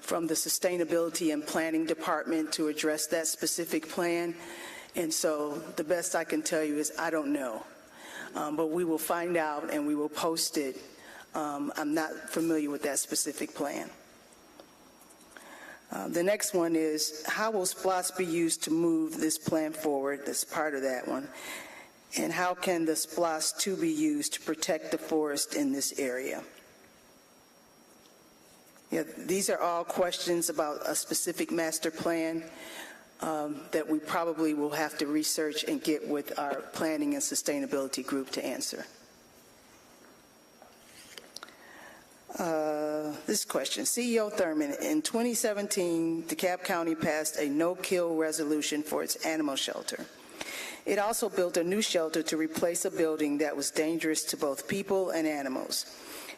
from the Sustainability and Planning Department to address that specific plan. And so the best I can tell you is I don't know. But we will find out and we will post it. I'm not familiar with that specific plan. The next one is, how will SPLOST be used to move this plan forward? That's part of that one. And how can the SPLOST 2 be used to protect the forest in this area? Yeah, these are all questions about a specific master plan that we probably will have to research and get with our planning and sustainability group to answer. This question, CEO Thurman, in 2017, DeKalb County passed a no-kill resolution for its animal shelter. It also built a new shelter to replace a building that was dangerous to both people and animals.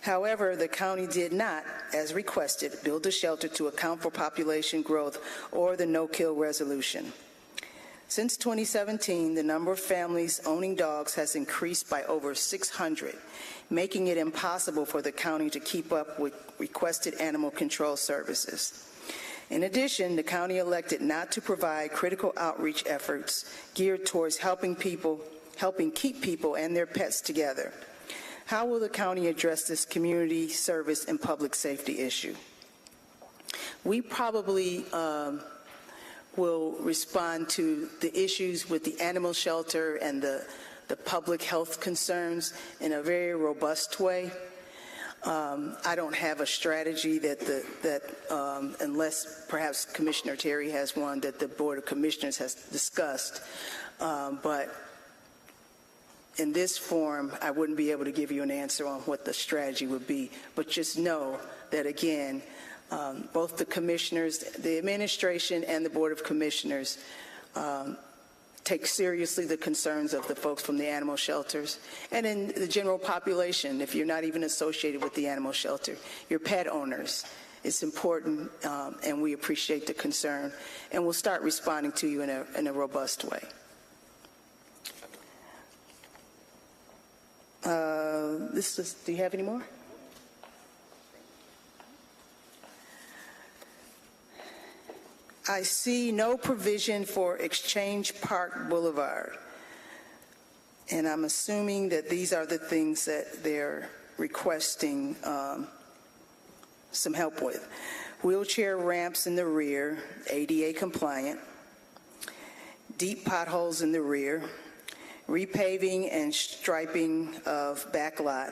However, the county did not, as requested, build a shelter to account for population growth or the no-kill resolution. Since 2017, the number of families owning dogs has increased by over 600, making it impossible for the county to keep up with requested animal control services. In addition, the county elected not to provide critical outreach efforts geared towards helping keep people and their pets together. How will the county address this community service and public safety issue? We probably will respond to the issues with the animal shelter and the public health concerns in a very robust way. I don't have a strategy that unless perhaps Commissioner Terry has one that the Board of Commissioners has discussed, but in this form, I wouldn't be able to give you an answer on what the strategy would be. But just know that, again, both the commissioners, the administration, and the Board of Commissioners take seriously the concerns of the folks from the animal shelters and in the general population. If you're not even associated with the animal shelter, your pet owners. It's important, and we appreciate the concern, and we'll start responding to you in a robust way. Do you have any more? I see no provision for Exchange Park Boulevard, and I'm assuming that these are the things that they're requesting some help with. Wheelchair ramps in the rear, ADA compliant, deep potholes in the rear, repaving and striping of back lot,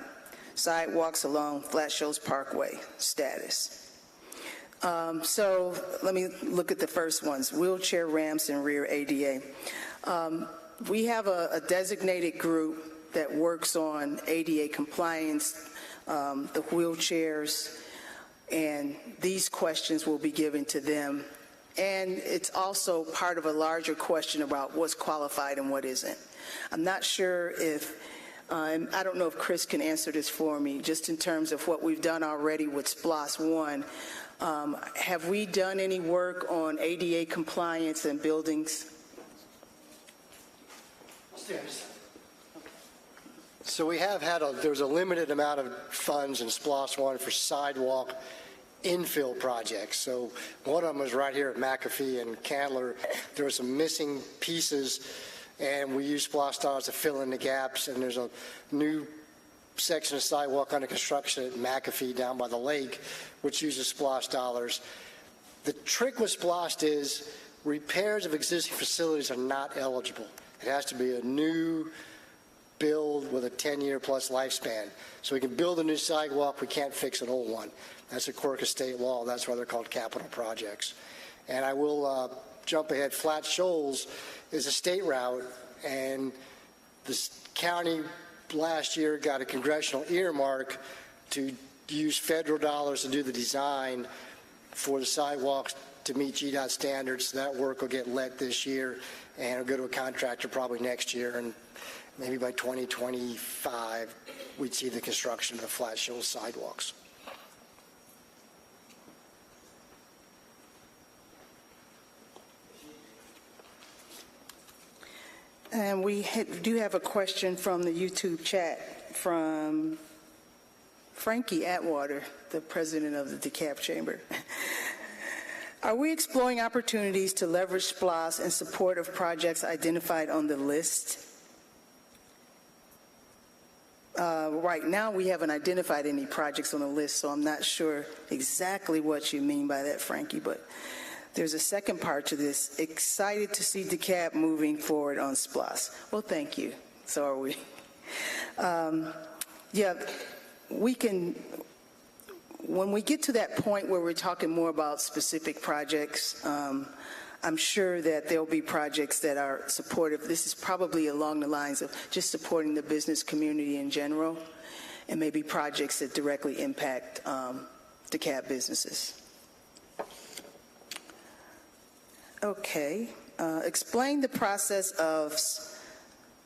sidewalks along Flat Shoals Parkway, status. So let me look at the first ones, wheelchair ramps and rear ADA. We have a designated group that works on ADA compliance, the wheelchairs, and these questions will be given to them. And it's also part of a larger question about what's qualified and what isn't. I'm not sure if, and I don't know if Chris can answer this for me, just in terms of what we've done already with SPLOST 1. Have we done any work on ADA compliance and buildings? So we have had there was a limited amount of funds in SPLOST 1 for sidewalk infill projects. So one of them was right here at McAfee and Candler. There were some missing pieces, and we used SPLOST dollars to fill in the gaps, and there's a new section of sidewalk under construction at McAfee down by the lake, which uses SPLOST dollars. The trick with SPLOST is repairs of existing facilities are not eligible. It has to be a new build with a 10-year plus lifespan. So we can build a new sidewalk, we can't fix an old one. That's a quirk of state law. That's why they're called capital projects. And I will jump ahead. Flat Shoals is a state route, and the county last year got a congressional earmark to use federal dollars to do the design for the sidewalks to meet GDOT standards. So that work will get let this year, and it'll go to a contractor probably next year, and maybe by 2025 we'd see the construction of the Flat Shoals sidewalks. And we do have a question from the YouTube chat from Frankie Atwater, the president of the DeKalb Chamber. Are we exploring opportunities to leverage SPLOST in support of projects identified on the list? Right now, we haven't identified any projects on the list, so I'm not sure exactly what you mean by that, Frankie, but there's a second part to this. Excited to see DeKalb moving forward on SPLOST. Well, thank you. So are we. Yeah, we can, when we get to that point where we're talking more about specific projects, I'm sure that there'll be projects that are supportive. This is probably along the lines of just supporting the business community in general, and maybe projects that directly impact DeKalb businesses. Okay. Explain the process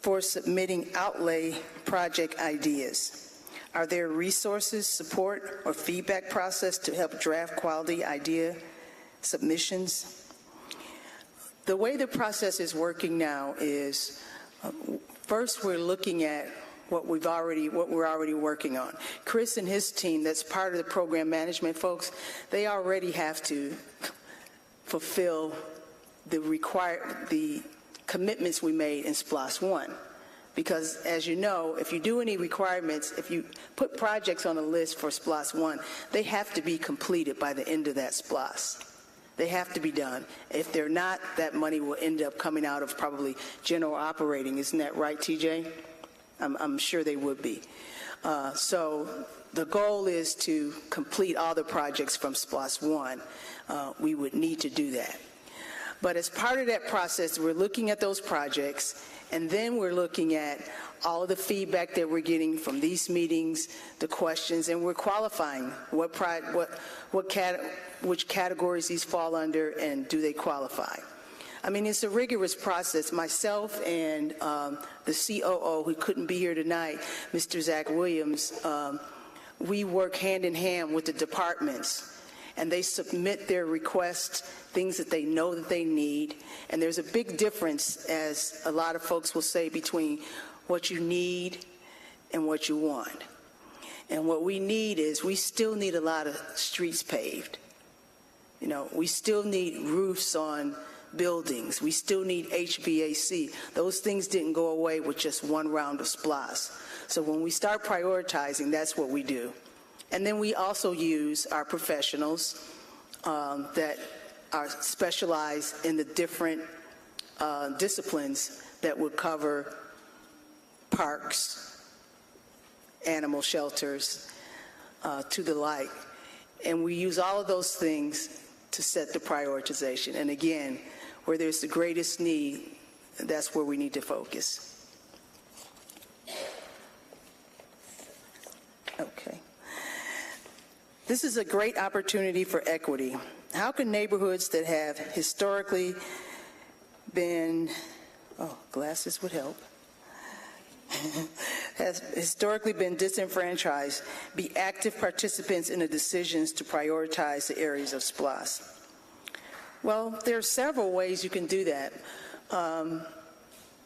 for submitting outlay project ideas. Are there resources, support, or feedback process to help draft quality idea submissions? The way the process is working now is, first we're looking at what we're already working on. Chris and his team, that's part of the program management folks, they already have to fulfill the commitments we made in SPLOST 1. Because as you know, if you do any requirements, if you put projects on a list for SPLOST 1, they have to be completed by the end of that SPLOST. They have to be done. If they're not, that money will end up coming out of probably general operating. Isn't that right, TJ? I'm sure they would be. So the goal is to complete all the projects from SPLOST 1. We would need to do that. But as part of that process, we're looking at those projects, and then we're looking at all of the feedback that we're getting from these meetings, the questions, and we're qualifying which categories these fall under, and do they qualify. I mean, it's a rigorous process. Myself and the COO, who couldn't be here tonight, Mr. Zach Williams, we work hand in hand with the departments, and they submit their requests, things that they know that they need. And there's a big difference, as a lot of folks will say, between what you need and what you want. And what we need is, we still need a lot of streets paved. You know, we still need roofs on buildings. We still need HVAC. Those things didn't go away with just one round of SPLOST. So when we start prioritizing, that's what we do. And then we also use our professionals that are specialized in the different disciplines that would cover parks, animal shelters, to the like. And we use all of those things to set the prioritization. And again, where there's the greatest need, that's where we need to focus. Okay. This is a great opportunity for equity. How can neighborhoods that have historically been, glasses would help, has historically been disenfranchised, be active participants in the decisions to prioritize the areas of SPLOST? Well, there are several ways you can do that.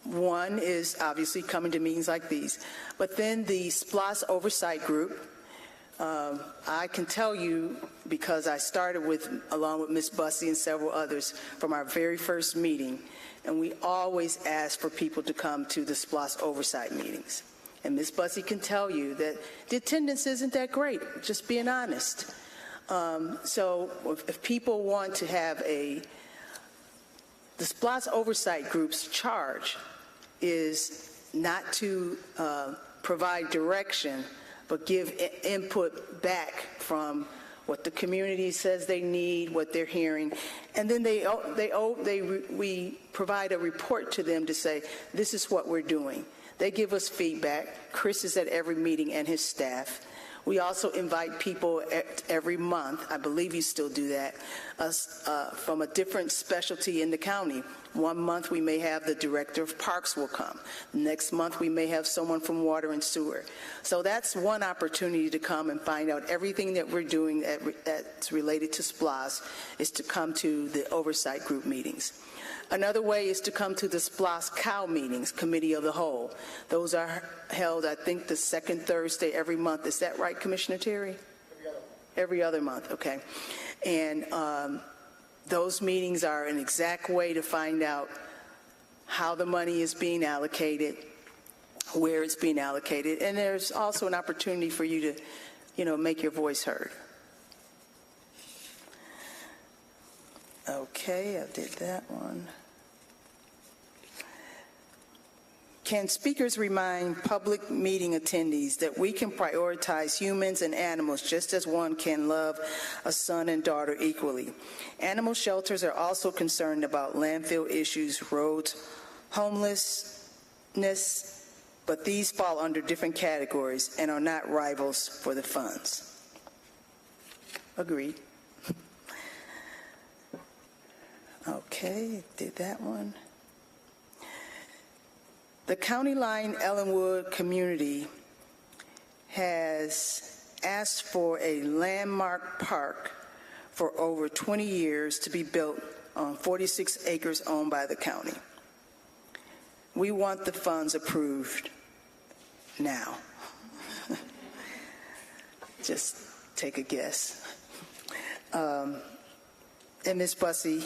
One is obviously coming to meetings like these, but then the SPLOST Oversight Group, I can tell you, because I started along with Ms. Bussey and several others from our very first meeting, and we always ask for people to come to the SPLOST Oversight meetings. And Ms. Bussey can tell you that the attendance isn't that great, just being honest. So if people want to have the SPLOST oversight group's charge is not to provide direction, but give input back from what the community says they need, what they're hearing, and then we provide a report to them to say, this is what we're doing. They give us feedback. Chris is at every meeting and his staff. We also invite people every month, I believe you still do that, from a different specialty in the county. One month we may have the director of parks will come. Next month we may have someone from water and sewer. So that's one opportunity to come and find out everything that we're doing that's related to SPLOST is to come to the oversight group meetings. Another way is to come to the SPLOST COW meetings, Committee of the Whole. Those are held, I think, the second Thursday every month. Is that right, Commissioner Terry? Every other month, okay. And those meetings are an exact way to find out how the money is being allocated, where it's being allocated, and there's also an opportunity for you to, make your voice heard. Okay, I did that one. Can speakers remind public meeting attendees that we can prioritize humans and animals just as one can love a son and daughter equally? Animal shelters are also concerned about landfill issues, roads, homelessness, but these fall under different categories and are not rivals for the funds. Agreed. Okay, did that one. The County Line Ellenwood community has asked for a landmark park for over 20 years to be built on 46 acres owned by the county. We want the funds approved now. Just take a guess. And Ms. Bussey,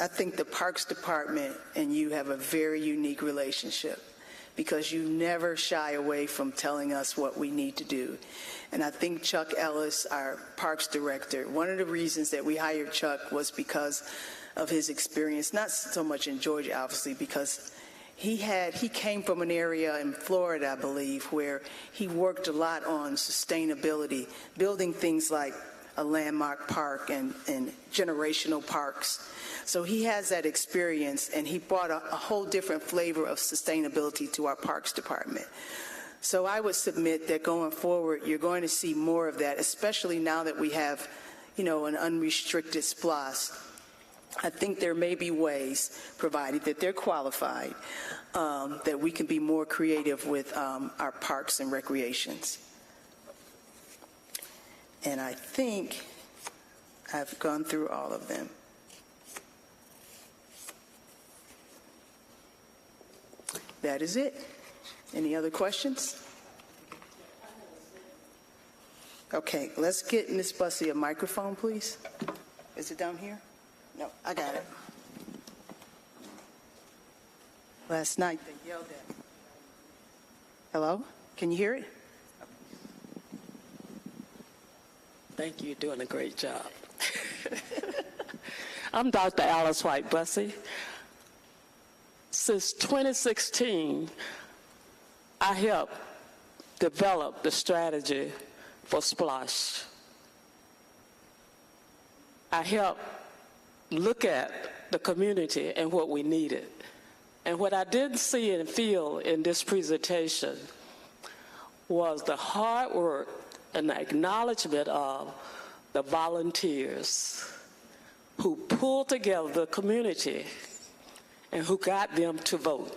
I think the Parks Department and you have a very unique relationship because you never shy away from telling us what we need to do. And I think Chuck Ellis, our Parks Director, one of the reasons that we hired Chuck was because of his experience, not so much in Georgia, obviously, because he came from an area in Florida, I believe, where he worked a lot on sustainability, building things like a landmark park and generational parks. So he has that experience, and he brought a whole different flavor of sustainability to our Parks Department. So I would submit that going forward, you're going to see more of that, especially now that we have, an unrestricted SPLOST. I think there may be ways, provided that they're qualified, that we can be more creative with our parks and recreations. And I think I've gone through all of them. That is it. Any other questions? Okay, let's get Ms. Bussey a microphone, please. Is it down here? No, I got it. Last night they yelled at me. Hello? Can you hear it? Thank you. You're doing a great job. I'm Dr. Alice White Bussey. Since 2016, I helped develop the strategy for SPLOST. I helped look at the community and what we needed. And what I didn't see and feel in this presentation was the hard work and the acknowledgement of the volunteers who pulled together the community and who got them to vote.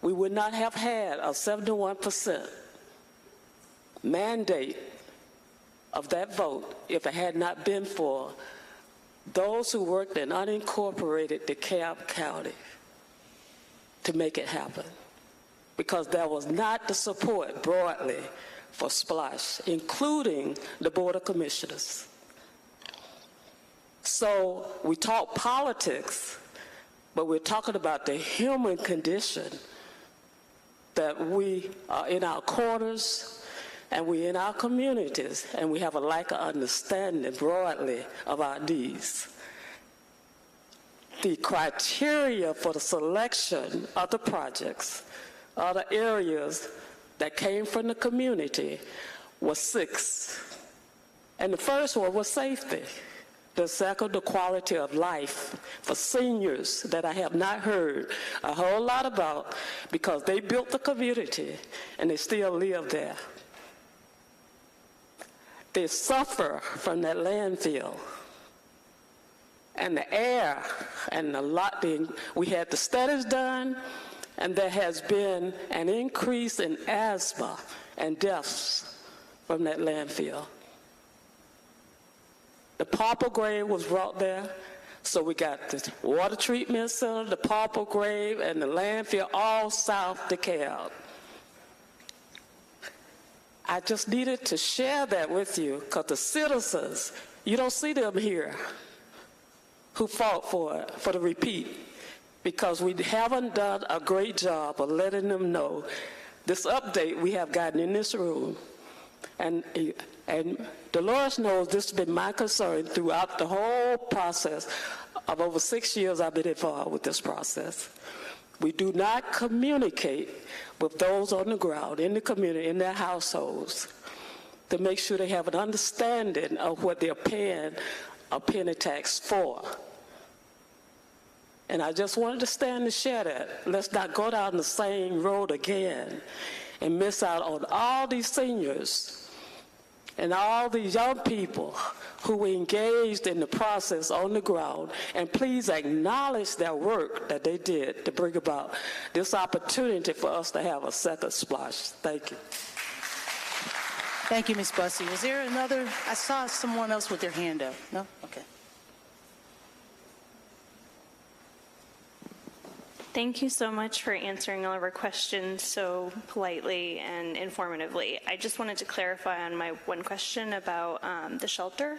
We would not have had a 71% mandate of that vote if it had not been for those who worked in unincorporated DeKalb County to make it happen, because there was not the support broadly for SPLOST, including the Board of Commissioners. So we talk politics, but we're talking about the human condition that we are in our quarters and we in our communities, and we have a lack of understanding broadly of our needs. The criteria for the selection of the projects, or the areas that came from the community, was 6. And the first one was safety. The second, the quality of life for seniors that I have not heard a whole lot about because they built the community and they still live there. They suffer from that landfill and the air and a lot. We had the studies done, and there has been an increase in asthma and deaths from that landfill. The pauper grave was brought there, so we got the water treatment center, the pauper grave, and the landfill all south DeKalb. I just needed to share that with you because the citizens, you don't see them here who fought for it, for the repeat, because we haven't done a great job of letting them know this update we have gotten in this room. And Dolores knows this has been my concern throughout the whole process of over 6 years I've been involved with this process. We do not communicate with those on the ground, in the community, in their households, to make sure they have an understanding of what they're paying a penny tax for. And I just wanted to stand and share that. Let's not go down the same road again and miss out on all these seniors and all these young people who were engaged in the process on the ground. And please acknowledge their work that they did to bring about this opportunity for us to have a second SPLOST. Thank you. Thank you, Ms. Bussey. Was there another? I saw someone else with their hand up. No? Okay. Thank you so much for answering all of our questions so politely and informatively. I just wanted to clarify on my one question about the shelter.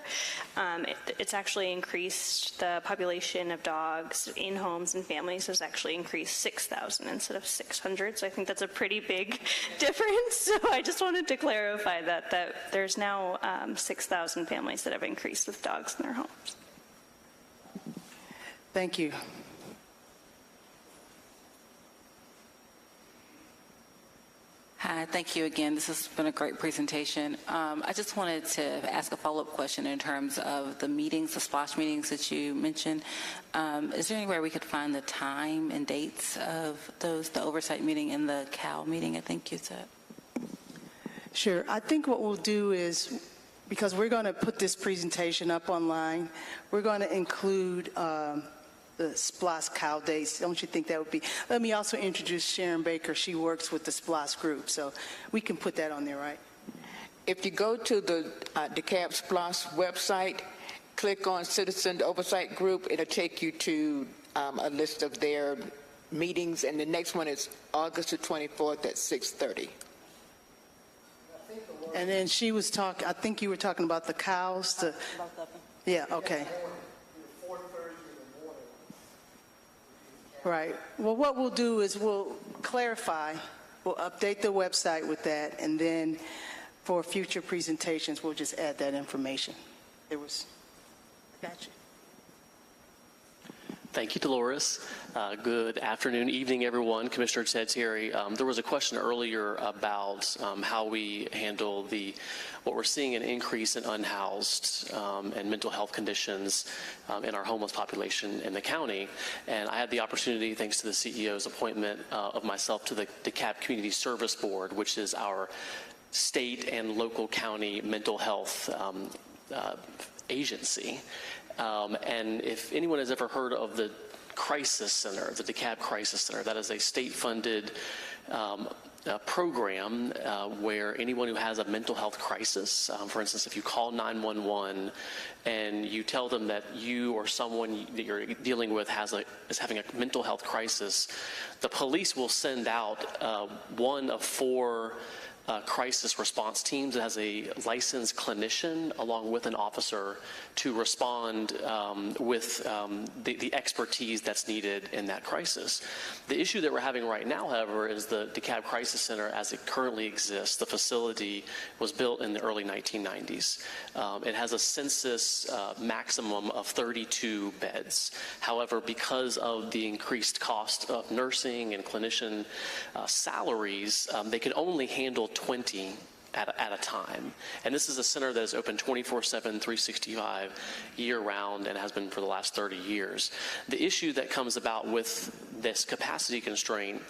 It's actually increased, the population of dogs in homes and families has actually increased 6,000 instead of 600. So I think that's a pretty big difference. So I just wanted to clarify that there's now 6,000 families that have increased with dogs in their homes. Thank you. Hi, thank you again. This has been a great presentation. I just wanted to ask a follow-up question in terms of the meetings, the SPLOST meetings that you mentioned. Is there anywhere we could find the time and dates of those, the oversight meeting and the CAL meeting, I think you said? Sure. I think what we'll do is, because we're going to put this presentation up online, we're going to include the SPLOST CAL dates. Don't you think that would be? Let me also introduce Sharon Baker. She works with the SPLOST group, so we can put that on there, right? If you go to the DeKalb SPLOST website, click on Citizen Oversight Group, it'll take you to a list of their meetings, and the next one is August the 24th at 6:30. And then she was talking, I think you were talking about the cows. Yeah, okay. Right. Well, what we'll do is we'll clarify, we'll update the website with that, and then for future presentations, we'll just add that information. Gotcha. Thank you, Dolores. Good afternoon, evening, everyone. Commissioner Terry. There was a question earlier about how we handle what we're seeing an increase in unhoused and mental health conditions in our homeless population in the county. And I had the opportunity, thanks to the CEO's appointment of myself to the DeKalb Community Service Board, which is our state and local county mental health agency. And if anyone has ever heard of the Crisis Center, the DeKalb Crisis Center, that is a state-funded program where anyone who has a mental health crisis, for instance, if you call 911 and you tell them that you or someone that you're dealing with is having a mental health crisis, the police will send out one of 4 crisis response teams. It has a licensed clinician along with an officer to respond with the expertise that's needed in that crisis. The issue that we're having right now, however, is the DeKalb Crisis Center as it currently exists. The facility was built in the early 1990s. It has a census maximum of 32 beds. However, because of the increased cost of nursing and clinician salaries, they can only handle 20 at a time. And this is a center that is open 24/7, 365 year-round and has been for the last 30 years. The issue that comes about with this capacity constraint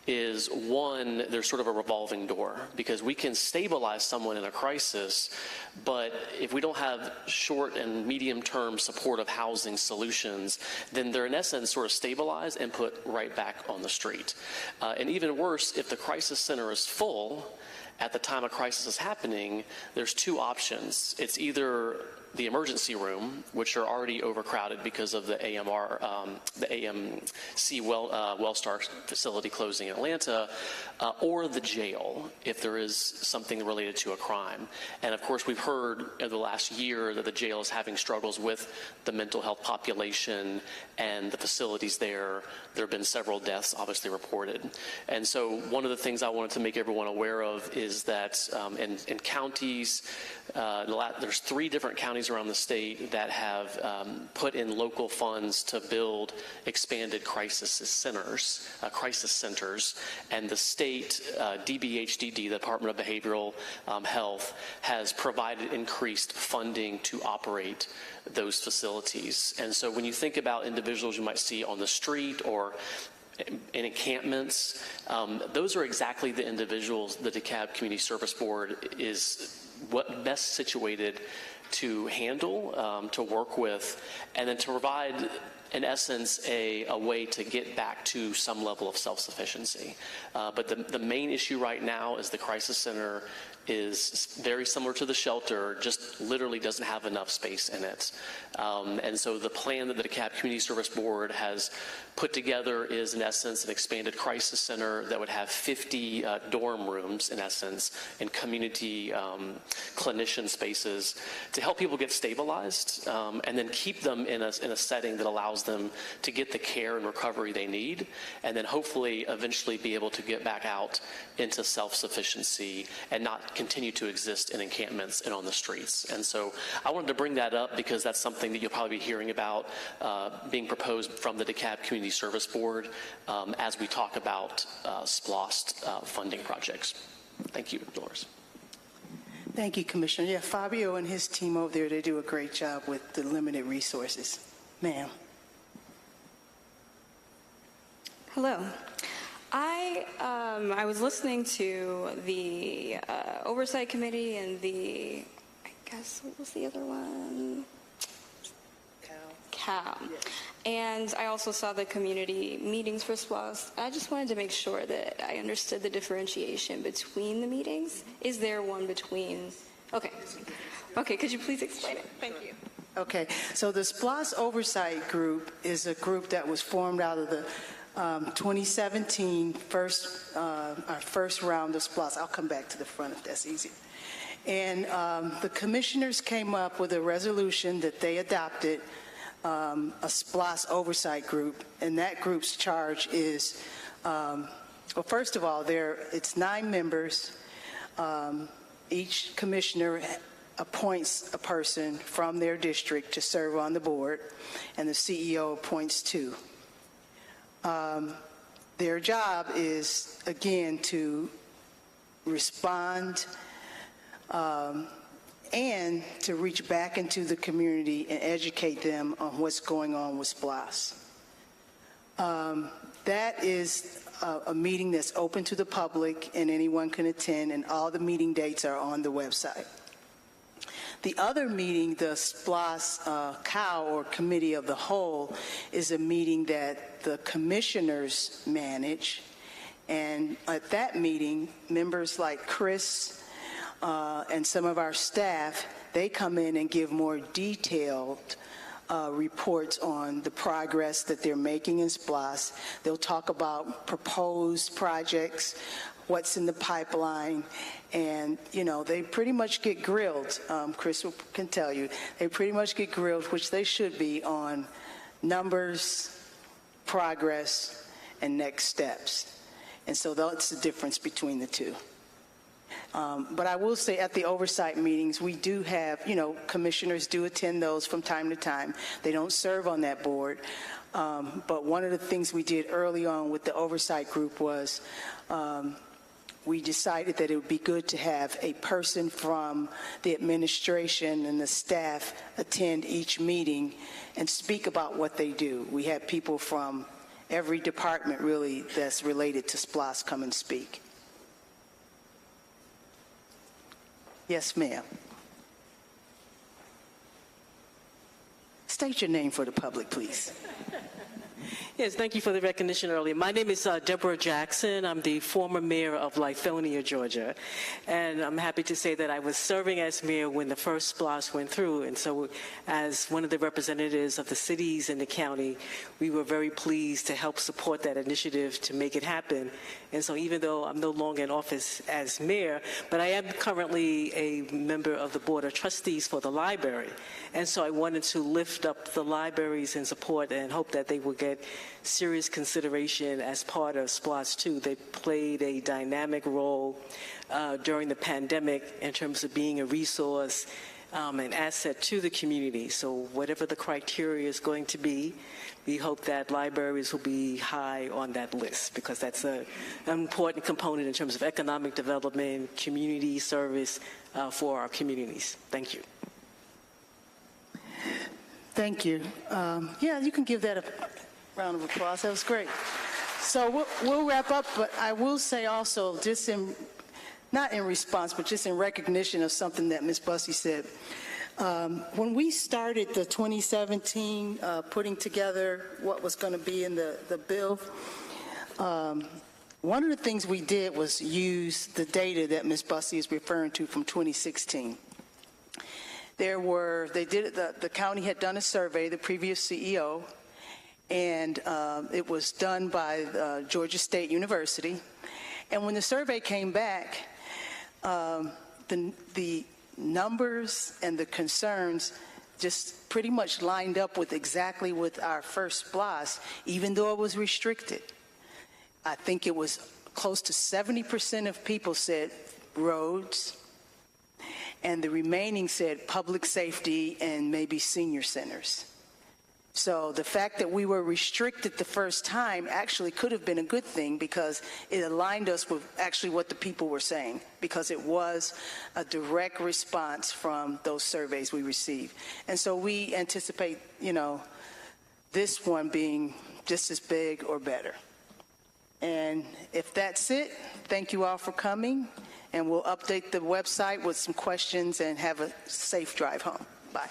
is, one, there's sort of a revolving door, because we can stabilize someone in a crisis, but if we don't have short and medium-term supportive housing solutions, then they're in essence sort of stabilized and put right back on the street. And even worse, if the crisis center is full at the time a crisis is happening, there's two options. It's either the emergency room, which are already overcrowded because of the AMC Wellstar facility closing in Atlanta, or the jail, if there is something related to a crime. And of course, we've heard in the last year that the jail is having struggles with the mental health population and the facilities there. There have been several deaths obviously reported. And so one of the things I wanted to make everyone aware of is that in counties, there's 3 different counties around the state that have put in local funds to build expanded crisis centers, and the state DBHDD, the Department of Behavioral Health, has provided increased funding to operate those facilities. And so when you think about individuals you might see on the street or in encampments, those are exactly the individuals the DeKalb Community Service Board is best situated to handle, to work with, and then to provide, in essence, a way to get back to some level of self-sufficiency. But the main issue right now is the crisis center is very similar to the shelter, just literally doesn't have enough space in it. And so the plan that the DeKalb Community Service Board has put together is, in essence, an expanded crisis center that would have 50 dorm rooms, in essence, and community clinician spaces to help people get stabilized and then keep them in a setting that allows them to get the care and recovery they need, and then hopefully eventually be able to get back out into self-sufficiency and not continue to exist in encampments and on the streets. And so I wanted to bring that up because that's something that you'll probably be hearing about being proposed from the DeKalb Community Service Board as we talk about SPLOST funding projects. Thank you, Dolores. Thank you, Commissioner. Yeah, Fabio and his team over there, they do a great job with the limited resources. Ma'am. Hello. I was listening to the Oversight Committee and the, I guess, what was the other one? Cal. Yes. And I also saw the community meetings for SPLOST. I just wanted to make sure that I understood the differentiation between the meetings. Is there one between? Okay. Okay, could you please explain it? Thank you. Okay, so the SPLOST Oversight Group is a group that was formed out of the 2017 our first round of SPLOST. I'll come back to the front if that's easier. And the commissioners came up with a resolution that they adopted, a SPLOST Oversight Group, and that group's charge is, well, first of all, it's 9 members. Each commissioner appoints a person from their district to serve on the board, and the CEO appoints 2. Their job is, again, to respond and to reach back into the community and educate them on what's going on with SPLOST. That is a meeting that's open to the public and anyone can attend, and all the meeting dates are on the website. The other meeting, the SPLOST COW, or Committee of the Whole, is a meeting that the commissioners manage. And at that meeting, members like Chris and some of our staff, they come in and give more detailed reports on the progress that they're making in SPLOST. They'll talk about proposed projects, what's in the pipeline. And, you know, they pretty much get grilled. Chris can tell you. They pretty much get grilled, which they should be, on numbers, progress, and next steps. And so that's the difference between the two. But I will say at the oversight meetings, we do have, you know, commissioners do attend those from time to time. They don't serve on that board. But one of the things we did early on with the oversight group was we decided that it would be good to have a person from the administration and the staff attend each meeting and speak about what they do. We had people from every department really that's related to SPLOST come and speak. Yes, ma'am. State your name for the public, please. Yes, thank you for the recognition earlier. My name is Deborah Jackson. I'm the former mayor of Lithonia, Georgia. And I'm happy to say that I was serving as mayor when the first SPLOST went through. And so as one of the representatives of the cities in the county, we were very pleased to help support that initiative to make it happen. And so even though I'm no longer in office as mayor, but I am currently a member of the Board of Trustees for the library. And so I wanted to lift up the libraries in support and hope that they will get serious consideration as part of SPLOST 2. They played a dynamic role during the pandemic in terms of being a resource, an asset to the community. So whatever the criteria is going to be, we hope that libraries will be high on that list, because that's an important component in terms of economic development, community service for our communities. Thank you. Thank you. Yeah, you can give that a round of applause. That was great. So we'll wrap up, but I will say also, just not in response, but just in recognition of something that Ms. Bussey said. When we started the 2017, putting together what was going to be in the bill, one of the things we did was use the data that Ms. Bussey is referring to from 2016. The county had done a survey, the previous CEO, and it was done by Georgia State University. And when the survey came back, the numbers and the concerns just pretty much lined up with exactly with our first SPLOST, even though it was restricted. I think it was close to 70% of people said roads, and the remaining said public safety and maybe senior centers. So the fact that we were restricted the first time actually could have been a good thing, because it aligned us with actually what the people were saying, because it was a direct response from those surveys we received. And so we anticipate, you know, this one being just as big or better. And if that's it, thank you all for coming, and we'll update the website with some questions and have a safe drive home. Bye.